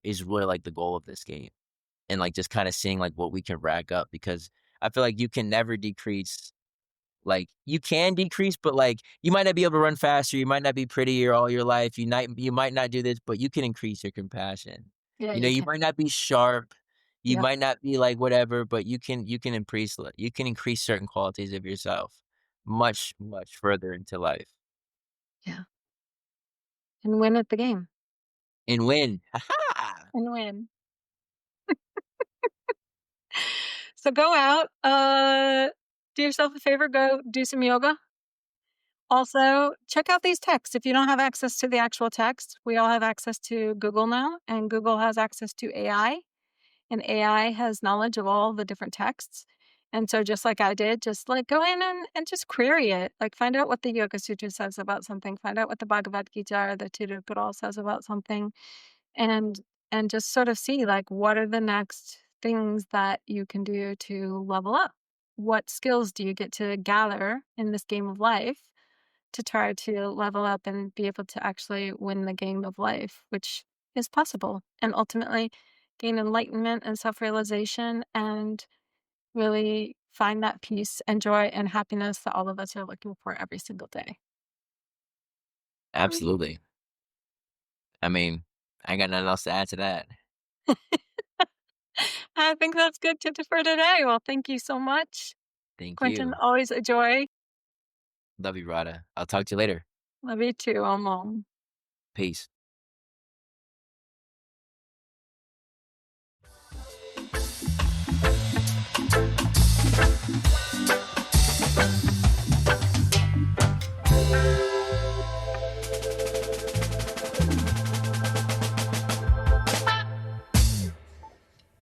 is really like the goal of this game. And like just kind of seeing like what we can rack up because I feel like you can never decrease like, you can decrease, but, like, you might not be able to run faster, you might not be prettier all your life, you might not do this, but you can increase your compassion. Yeah, you You can. might not be sharp, you Yep. might not be, like, whatever, but you can increase certain qualities of yourself much, much further into life Yeah. And win at the game. and win. Ha And win. So go out, do yourself a favor, go do some yoga. Also, check out these texts. If you don't have access to the actual text, we all have access to Google now, and Google has access to AI, and AI has knowledge of all the different texts. And so just like I did, just like go in and just query it. Like find out what the Yoga Sutra says about something, find out what the Bhagavad Gita or the Tirupara says about something, and and just sort of see like what are the next things that you can do to level up. What skills do you get to gather in this game of life to try to level up and be able to actually win the game of life, which is possible, and ultimately gain enlightenment and self realization and really find that peace and joy and happiness that all of us are looking for every single day. Absolutely. I mean, I ain't got nothing else to add to that. I think that's good for today. Well, thank you so much, Thank Quentin. you. Always a joy. Love you, Radha. I'll talk to you later. Love you too, Omo. Peace.